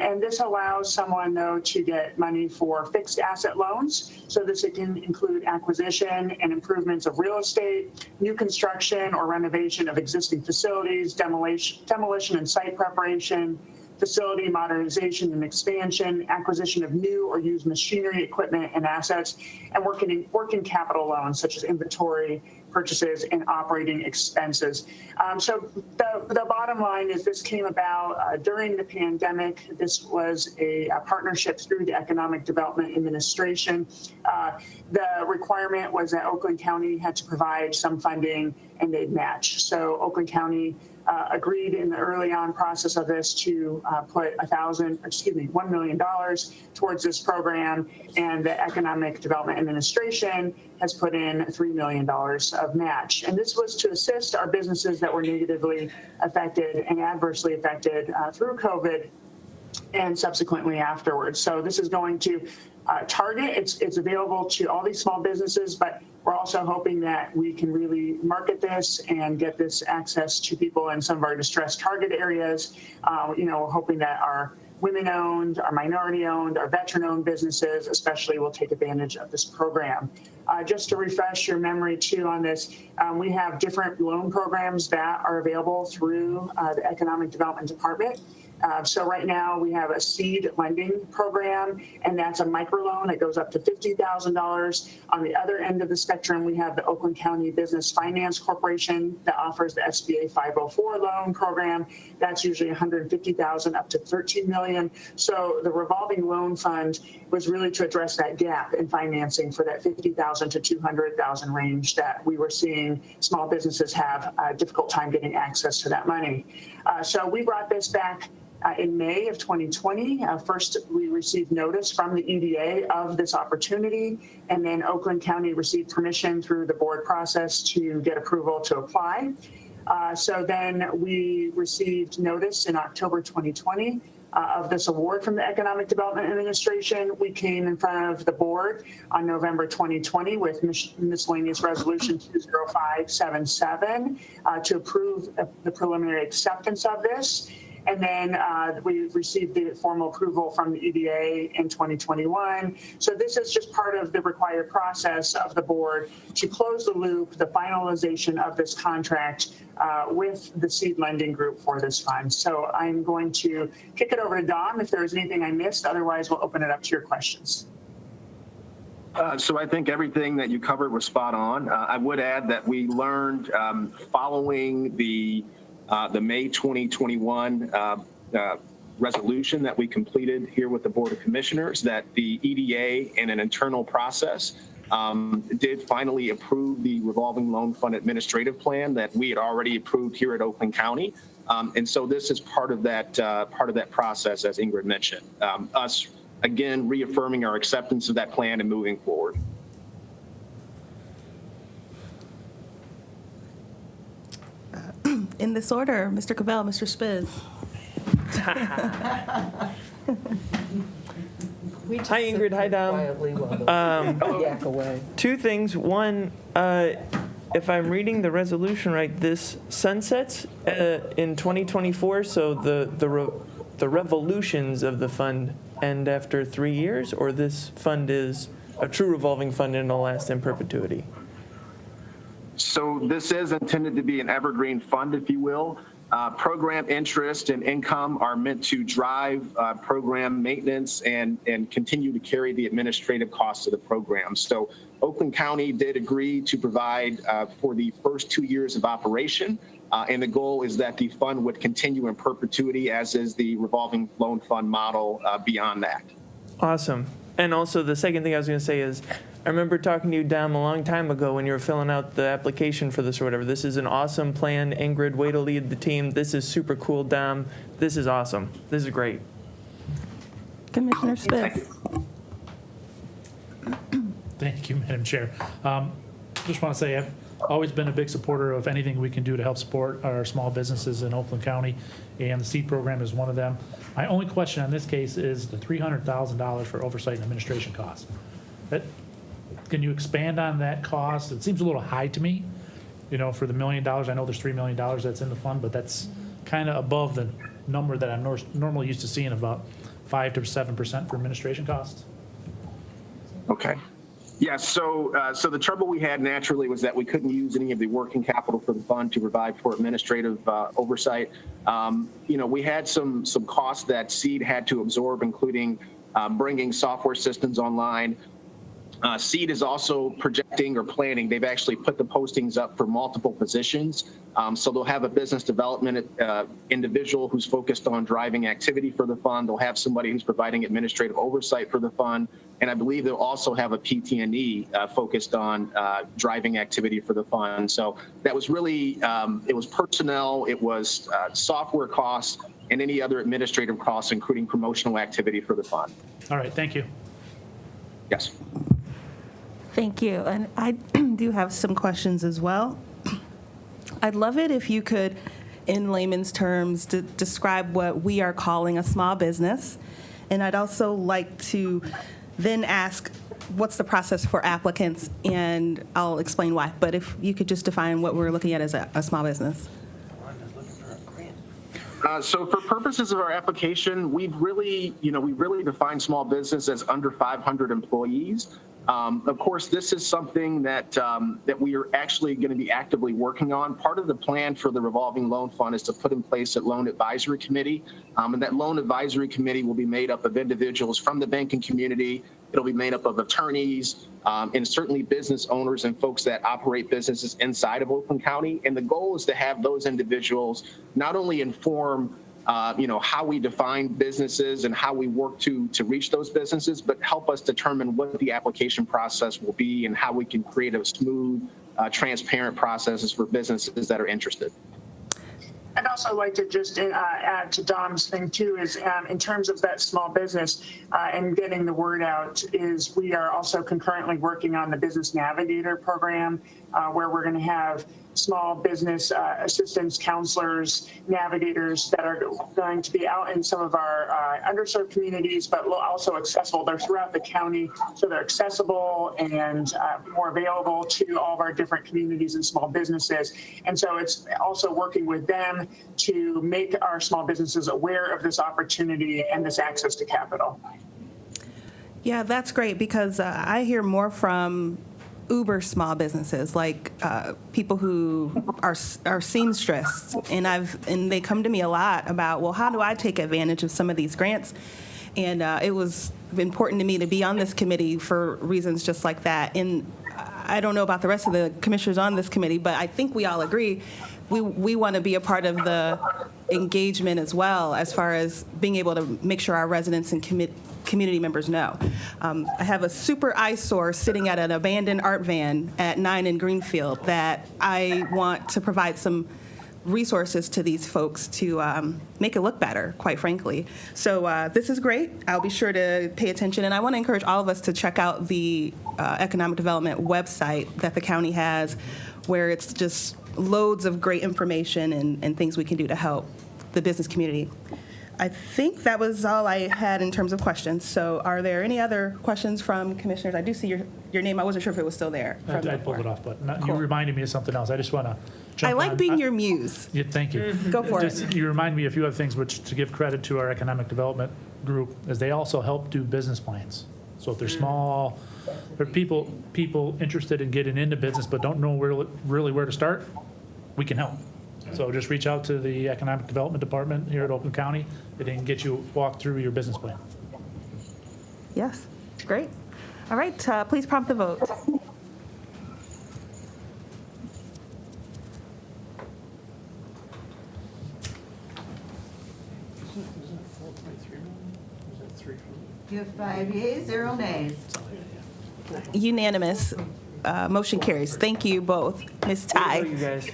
And this allows someone, though, to get money for fixed asset loans. So this can include acquisition and improvements of real estate, new construction or renovation of existing facilities, demolition and site preparation, facility modernization and expansion, acquisition of new or used machinery, equipment, and assets, and working capital loans such as inventory purchases and operating expenses. So the bottom line is this came about during the pandemic. This was a partnership through the Economic Development Administration. The requirement was that Oakland County had to provide some funding and they'd match. So Oakland County agreed in the early on process of this to put $1 million towards this program, and the Economic Development Administration has put in $3 million of match. And this was to assist our businesses that were negatively affected and adversely affected through COVID and subsequently afterwards. So this is going to target, it's available to all these small businesses, but we're also hoping that we can really market this and get this access to people in some of our distressed target areas. We're hoping that our women-owned, our minority-owned, our veteran-owned businesses especially will take advantage of this program. Just to refresh your memory too on this, we have different loan programs that are available through the Economic Development Department. So right now we have a seed lending program, and that's a microloan that goes up to $50,000. On the other end of the spectrum, we have the Oakland County Business Finance Corporation that offers the SBA 504 loan program. That's usually $150,000 up to $13 million. So the revolving loan fund was really to address that gap in financing for that $50,000 to $200,000 range that we were seeing small businesses have a difficult time getting access to that money. So we brought this back in May of 2020. First, we received notice from the EDA of this opportunity, and then Oakland County received permission through the board process to get approval to apply. So then we received notice in October 2020 of this award from the Economic Development Administration. We came in front of the board on November 2020 with miscellaneous resolution 20577 to approve the preliminary acceptance of this. And then we received the formal approval from the EDA in 2021. So this is just part of the required process of the board to close the loop, the finalization of this contract with the seed lending group for this fund. So I'm going to kick it over to Dom if there's anything I missed. Otherwise, we'll open it up to your questions. So I think everything that you covered was spot on. I would add that we learned following the May 2021 resolution that we completed here with the Board of Commissioners that the EDA in an internal process did finally approve the revolving loan fund administrative plan that we had already approved here at Oakland County. And so this is part of that process, as Ingrid mentioned, us again reaffirming our acceptance of that plan and moving forward. In this order, Mr. Cavell, Mr. Spiz. Hi, Ingrid. Hi, Dom. Two things. One, if I'm reading the resolution right, this sunsets in 2024, so the revolutions of the fund end after 3 years, or this fund is a true revolving fund and it'll last in perpetuity? So this is intended to be an evergreen fund, if you will. Program interest and income are meant to drive program maintenance and continue to carry the administrative costs of the program. So Oakland County did agree to provide for the first 2 years of operation. And the goal is that the fund would continue in perpetuity, as is the revolving loan fund model beyond that. Awesome. And also the second thing I was going to say is, I remember talking to you, Dom, a long time ago when you were filling out the application for this or whatever. This is an awesome plan. Ingrid, way to lead the team. This is super cool, Dom. This is awesome. This is great. Commissioner Spitz. Thank you, Madam Chair. Just want to say I've always been a big supporter of anything we can do to help support our small businesses in Oakland County, and the SEED program is one of them. My only question on this case is the $300,000 for oversight and administration costs. Can you expand on that cost? It seems a little high to me, for the $1 million. I know there's $3 million that's in the fund, but that's kind of above the number that I'm normally used to seeing, about 5 to 7% for administration costs. Okay. Yeah, so the trouble we had naturally was that we couldn't use any of the working capital for the fund to provide for administrative oversight. We had some costs that SEED had to absorb, including bringing software systems online. SEED is also projecting or planning. They've actually put the postings up for multiple positions. So they'll have a business development individual who's focused on driving activity for the fund. They'll have somebody who's providing administrative oversight for the fund. And I believe they'll also have a PT&E focused on driving activity for the fund. So that was really, it was personnel, it was software costs, and any other administrative costs, including promotional activity for the fund. All right, thank you. Yes. Thank you. And I do have some questions as well. I'd love it if you could, in layman's terms, describe what we are calling a small business. And I'd also like to then ask, what's the process for applicants? And I'll explain why. But if you could just define what we're looking at as a small business. So for purposes of our application, we've really defined small business as under 500 employees. Of course, this is something that we are actually going to be actively working on. Part of the plan for the revolving loan fund is to put in place a loan advisory committee, and that loan advisory committee will be made up of individuals from the banking community. It'll be made up of attorneys and certainly business owners and folks that operate businesses inside of Oakland County. And the goal is to have those individuals not only inform how we define businesses and how we work to reach those businesses, but help us determine what the application process will be and how we can create a smooth, transparent processes for businesses that are interested. I'd also like to just add to Dom's thing too, is in terms of that small business and getting the word out, is we are also concurrently working on the Business Navigator program, where we're going to have small business assistants, counselors, navigators that are going to be out in some of our underserved communities, but also accessible. They're throughout the county, so they're accessible and more available to all of our different communities and small businesses. And so it's also working with them to make our small businesses aware of this opportunity and this access to capital. Yeah, that's great, because I hear more from uber small businesses, like people who are seamstress, and they come to me a lot about, well, how do I take advantage of some of these grants? And it was important to me to be on this committee for reasons just like that. And I don't know about the rest of the commissioners on this committee, but I think we all agree we want to be a part of the engagement as well, as far as being able to make sure our residents and community members know. I have a super eyesore sitting at an abandoned art van at 9 in Greenfield that I want to provide some resources to these folks to make it look better, quite frankly. So this is great. I'll be sure to pay attention. And I want to encourage all of us to check out the economic development website that the county has, where it's just loads of great information and things we can do to help the business community. I think that was all I had in terms of questions. So are there any other questions from commissioners? I do see your name. I wasn't sure if it was still there. I pulled it off, but Cool. You reminded me of something else. I just want to jump I like on. being your muse. Yeah, thank you. Go for it. You remind me of a few other things, which to give credit to our economic development group, is they also help do business plans. So if they're small, or people interested in getting into business but don't know really where to start, we can help. So just reach out to the Economic Development Department here at Oakland County. They can get you walk through your business plan. Yes, great. All right, please prompt the vote. You have 5 yeas, 0 nays. Unanimous. Motion carries. Thank you both. Ms. Ty. You guys.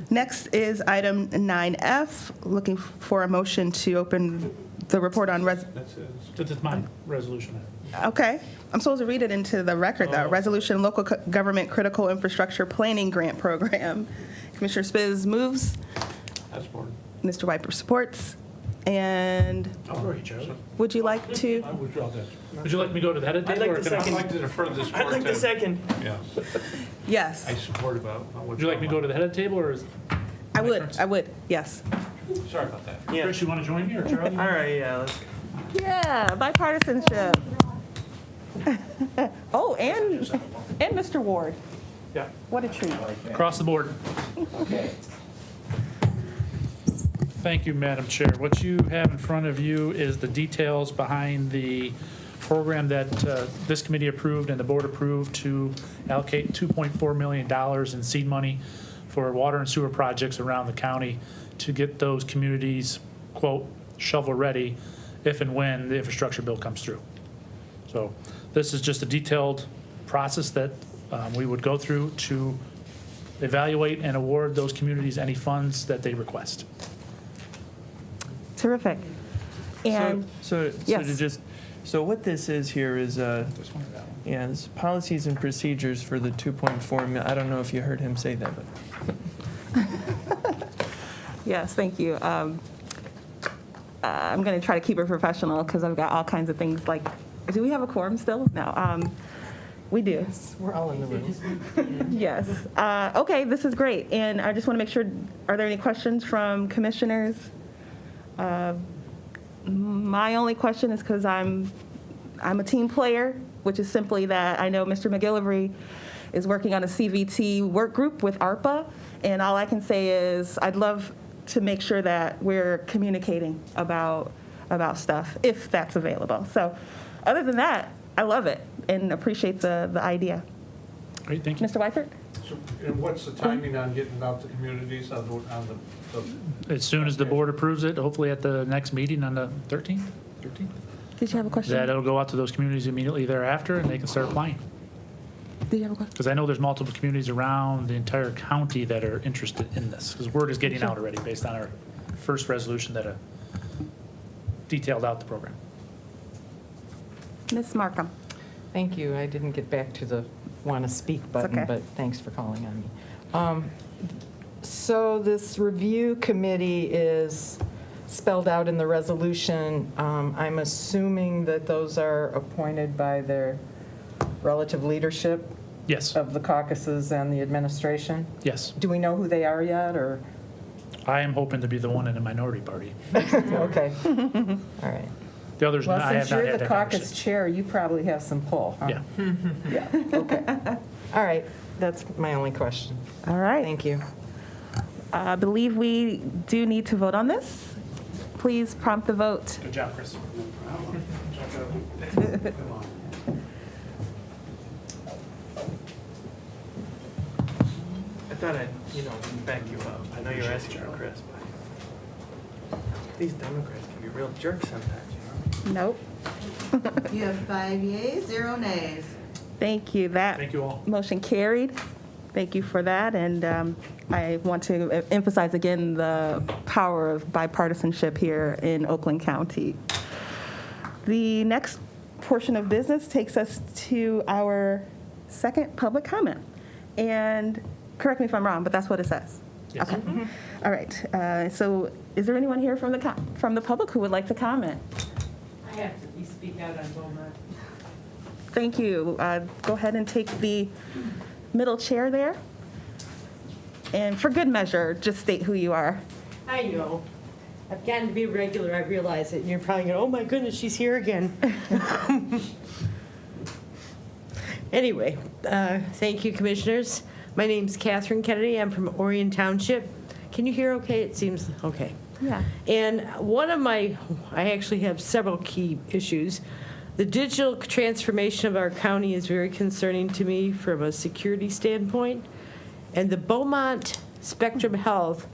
Next is item 9F, looking for a motion to open the report on, That's it. This is my resolution. okay. I'm supposed to read it into the record, though. Resolution Local Government Critical Infrastructure Planning Grant Program. Commissioner Spiz moves. That's board. Mr. Wiper supports. And I'll go, Charlie. would you like to? I withdraw that. Would you like me to go to the head of the I'd table? like or to can I- I'd like to defer this. I'd like the second. Yeah, Yes, I support about. Would you like me to go to the head of the table or is? I would, yes. Sorry about that. Yeah. Chris, you want to join me or Charlie? All right, yeah, let's Yeah, bipartisanship. Oh, and Mr. Ward. Yeah. What a treat. Across the board. Thank you, Madam Chair. What you have in front of you is the details behind the program that this committee approved and the board approved to allocate $2.4 million in seed money for water and sewer projects around the county to get those communities, quote, shovel-ready if and when the infrastructure bill comes through. So this is just a detailed process that we would go through to evaluate and award those communities any funds that they request. Terrific. And yes. So what this is here is, This one or that one? yeah, it's policies and procedures for the 2.4 million. I don't know if you heard him say that, but. Yes, thank you. I'm going to try to keep it professional because I've got all kinds of things like, do we have a quorum still? No. We do. We're all in the room. Yes. Okay, this is great. And I just want to make sure, are there any questions from commissioners? My only question is because I'm a team player, which is simply that I know Mr. McGillivray is working on a CVT work group with ARPA, and all I can say is I'd love to make sure that we're communicating about stuff, if that's available. So other than that, I love it and appreciate the idea. Great, thank you. Mr. Weifert? So, and what's the timing on getting it out to communities on the As soon as the board approves it, hopefully at the next meeting on the 13th? Did you have a question? That it'll go out to those communities immediately thereafter and they can start applying. Did you have a question? Because I know there's multiple communities around the entire county that are interested in this. Because word is getting out already based on our first resolution that detailed out the program. Ms. Markham? Thank you. I didn't get back to the want to speak button, okay. but thanks for calling on me. So this review committee is spelled out in the resolution. I'm assuming that those are appointed by their relative leadership Yes, of the caucuses and the administration? yes. Do we know who they are yet, or? I am hoping to be the one in the minority party. Okay. All right. The others, Well, I have since not you're had the that caucus conversation. chair, you probably have some pull, huh? Yeah. Yeah, okay. All right, that's my only question. All right. Thank you. I believe we do need to vote on this. Please prompt the vote. Good job, Chris. I thought I'd, back you up. I know you're asking for Chris, but these Democrats can be real jerks sometimes, Nope. You have 5 yeas, 0 nays. Thank you. That Thank you all. motion carried. Thank you for that. And I want to emphasize again the power of bipartisanship here in Oakland County. The next portion of business takes us to our second public comment. And correct me if I'm wrong, but that's what it says. Yes. Okay. All right. So is there anyone here from the public who would like to comment? I have to speak out on Beaumont. Thank you. Go ahead and take the middle chair there. And for good measure, just state who you are. I know. I've gotten to be regular, I realize it, and you're probably going, oh my goodness, she's here again. Anyway, thank you, commissioners. My name's Catherine Kennedy. I'm from Orion Township. Can you hear okay? It seems okay. Yeah. And I actually have several key issues. The digital transformation of our county is very concerning to me from a security standpoint. And the Beaumont Spectrum Health,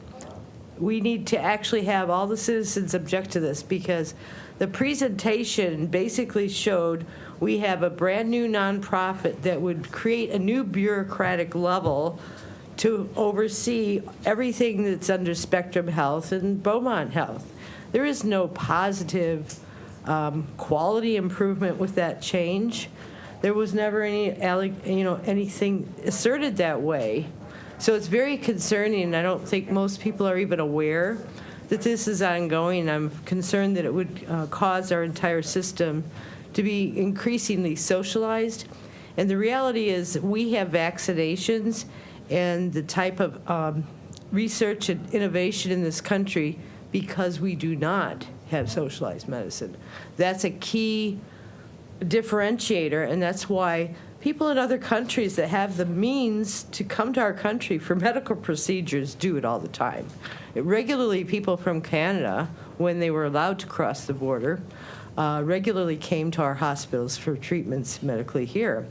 we need to actually have all the citizens object to this, because the presentation basically showed we have a brand-new nonprofit that would create a new bureaucratic level to oversee everything that's under Spectrum Health and Beaumont Health. There is no positive quality improvement with that change. There was never anything asserted that way. So it's very concerning, and I don't think most people are even aware that this is ongoing. I'm concerned that it would cause our entire system to be increasingly socialized. And the reality is we have vaccinations and the type of research and innovation in this country because we do not have socialized medicine. That's a key differentiator, and that's why people in other countries that have the means to come to our country for medical procedures do it all the time. Regularly, people from Canada, when they were allowed to cross the border, regularly came to our hospitals for treatments medically here.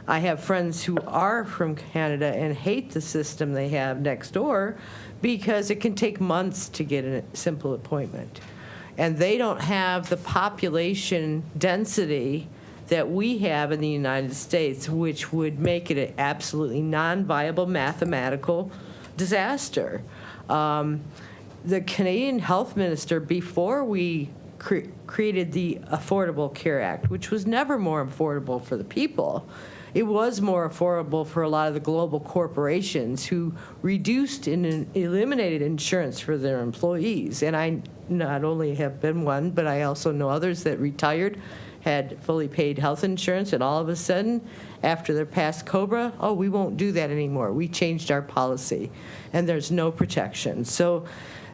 I have friends who are from Canada and hate the system they have next door because it can take months to get a simple appointment. And they don't have the population density that we have in the United States, which would make it an absolutely non-viable mathematical disaster. The Canadian health minister, before we created the Affordable Care Act, which was never more affordable for the people, it was more affordable for a lot of the global corporations who reduced and eliminated insurance for their employees. And I not only have been one, but I also know others that retired, had fully paid health insurance, and all of a sudden, after their past COBRA, oh, we won't do that anymore. We changed our policy, and there's no protection. So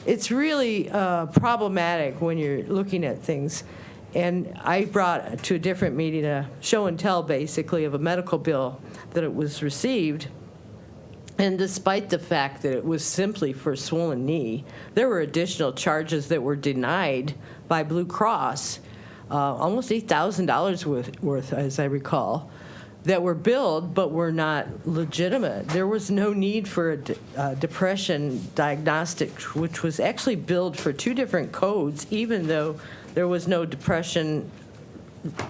it's really problematic when you're looking at things. And I brought to a different meeting a show and tell, basically, of a medical bill that it was received. And despite the fact that it was simply for swollen knee, there were additional charges that were denied by Blue Cross, almost $8,000 worth, as I recall, that were billed but were not legitimate. There was no need for a depression diagnostic, which was actually billed for 2 different codes, even though there was no depression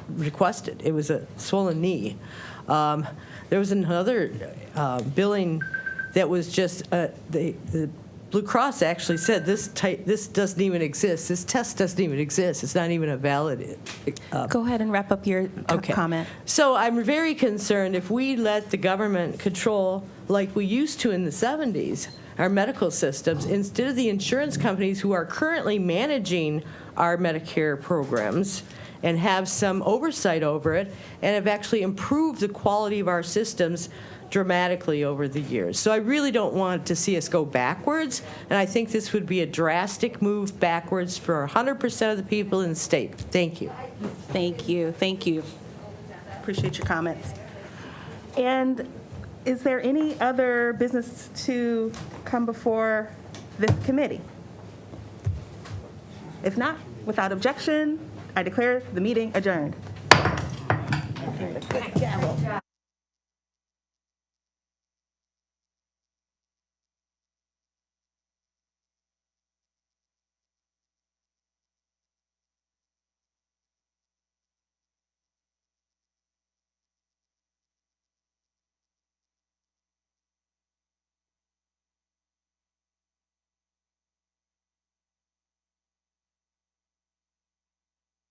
requested. It was a swollen knee. There was another billing that was just the Blue Cross actually said this doesn't even exist. This test doesn't even exist. It's not even a valid. Go ahead and wrap up your comment. So I'm very concerned if we let the government control, like we used to in the 70s, our medical systems, instead of the insurance companies who are currently managing our Medicare programs and have some oversight over it and have actually improved the quality of our systems dramatically over the years. So I really don't want to see us go backwards, and I think this would be a drastic move backwards for 100% of the people in the state. Thank you. Thank you. Thank you. Appreciate your comments. And is there any other business to come before this committee? If not, without objection, I declare the meeting adjourned. Good job.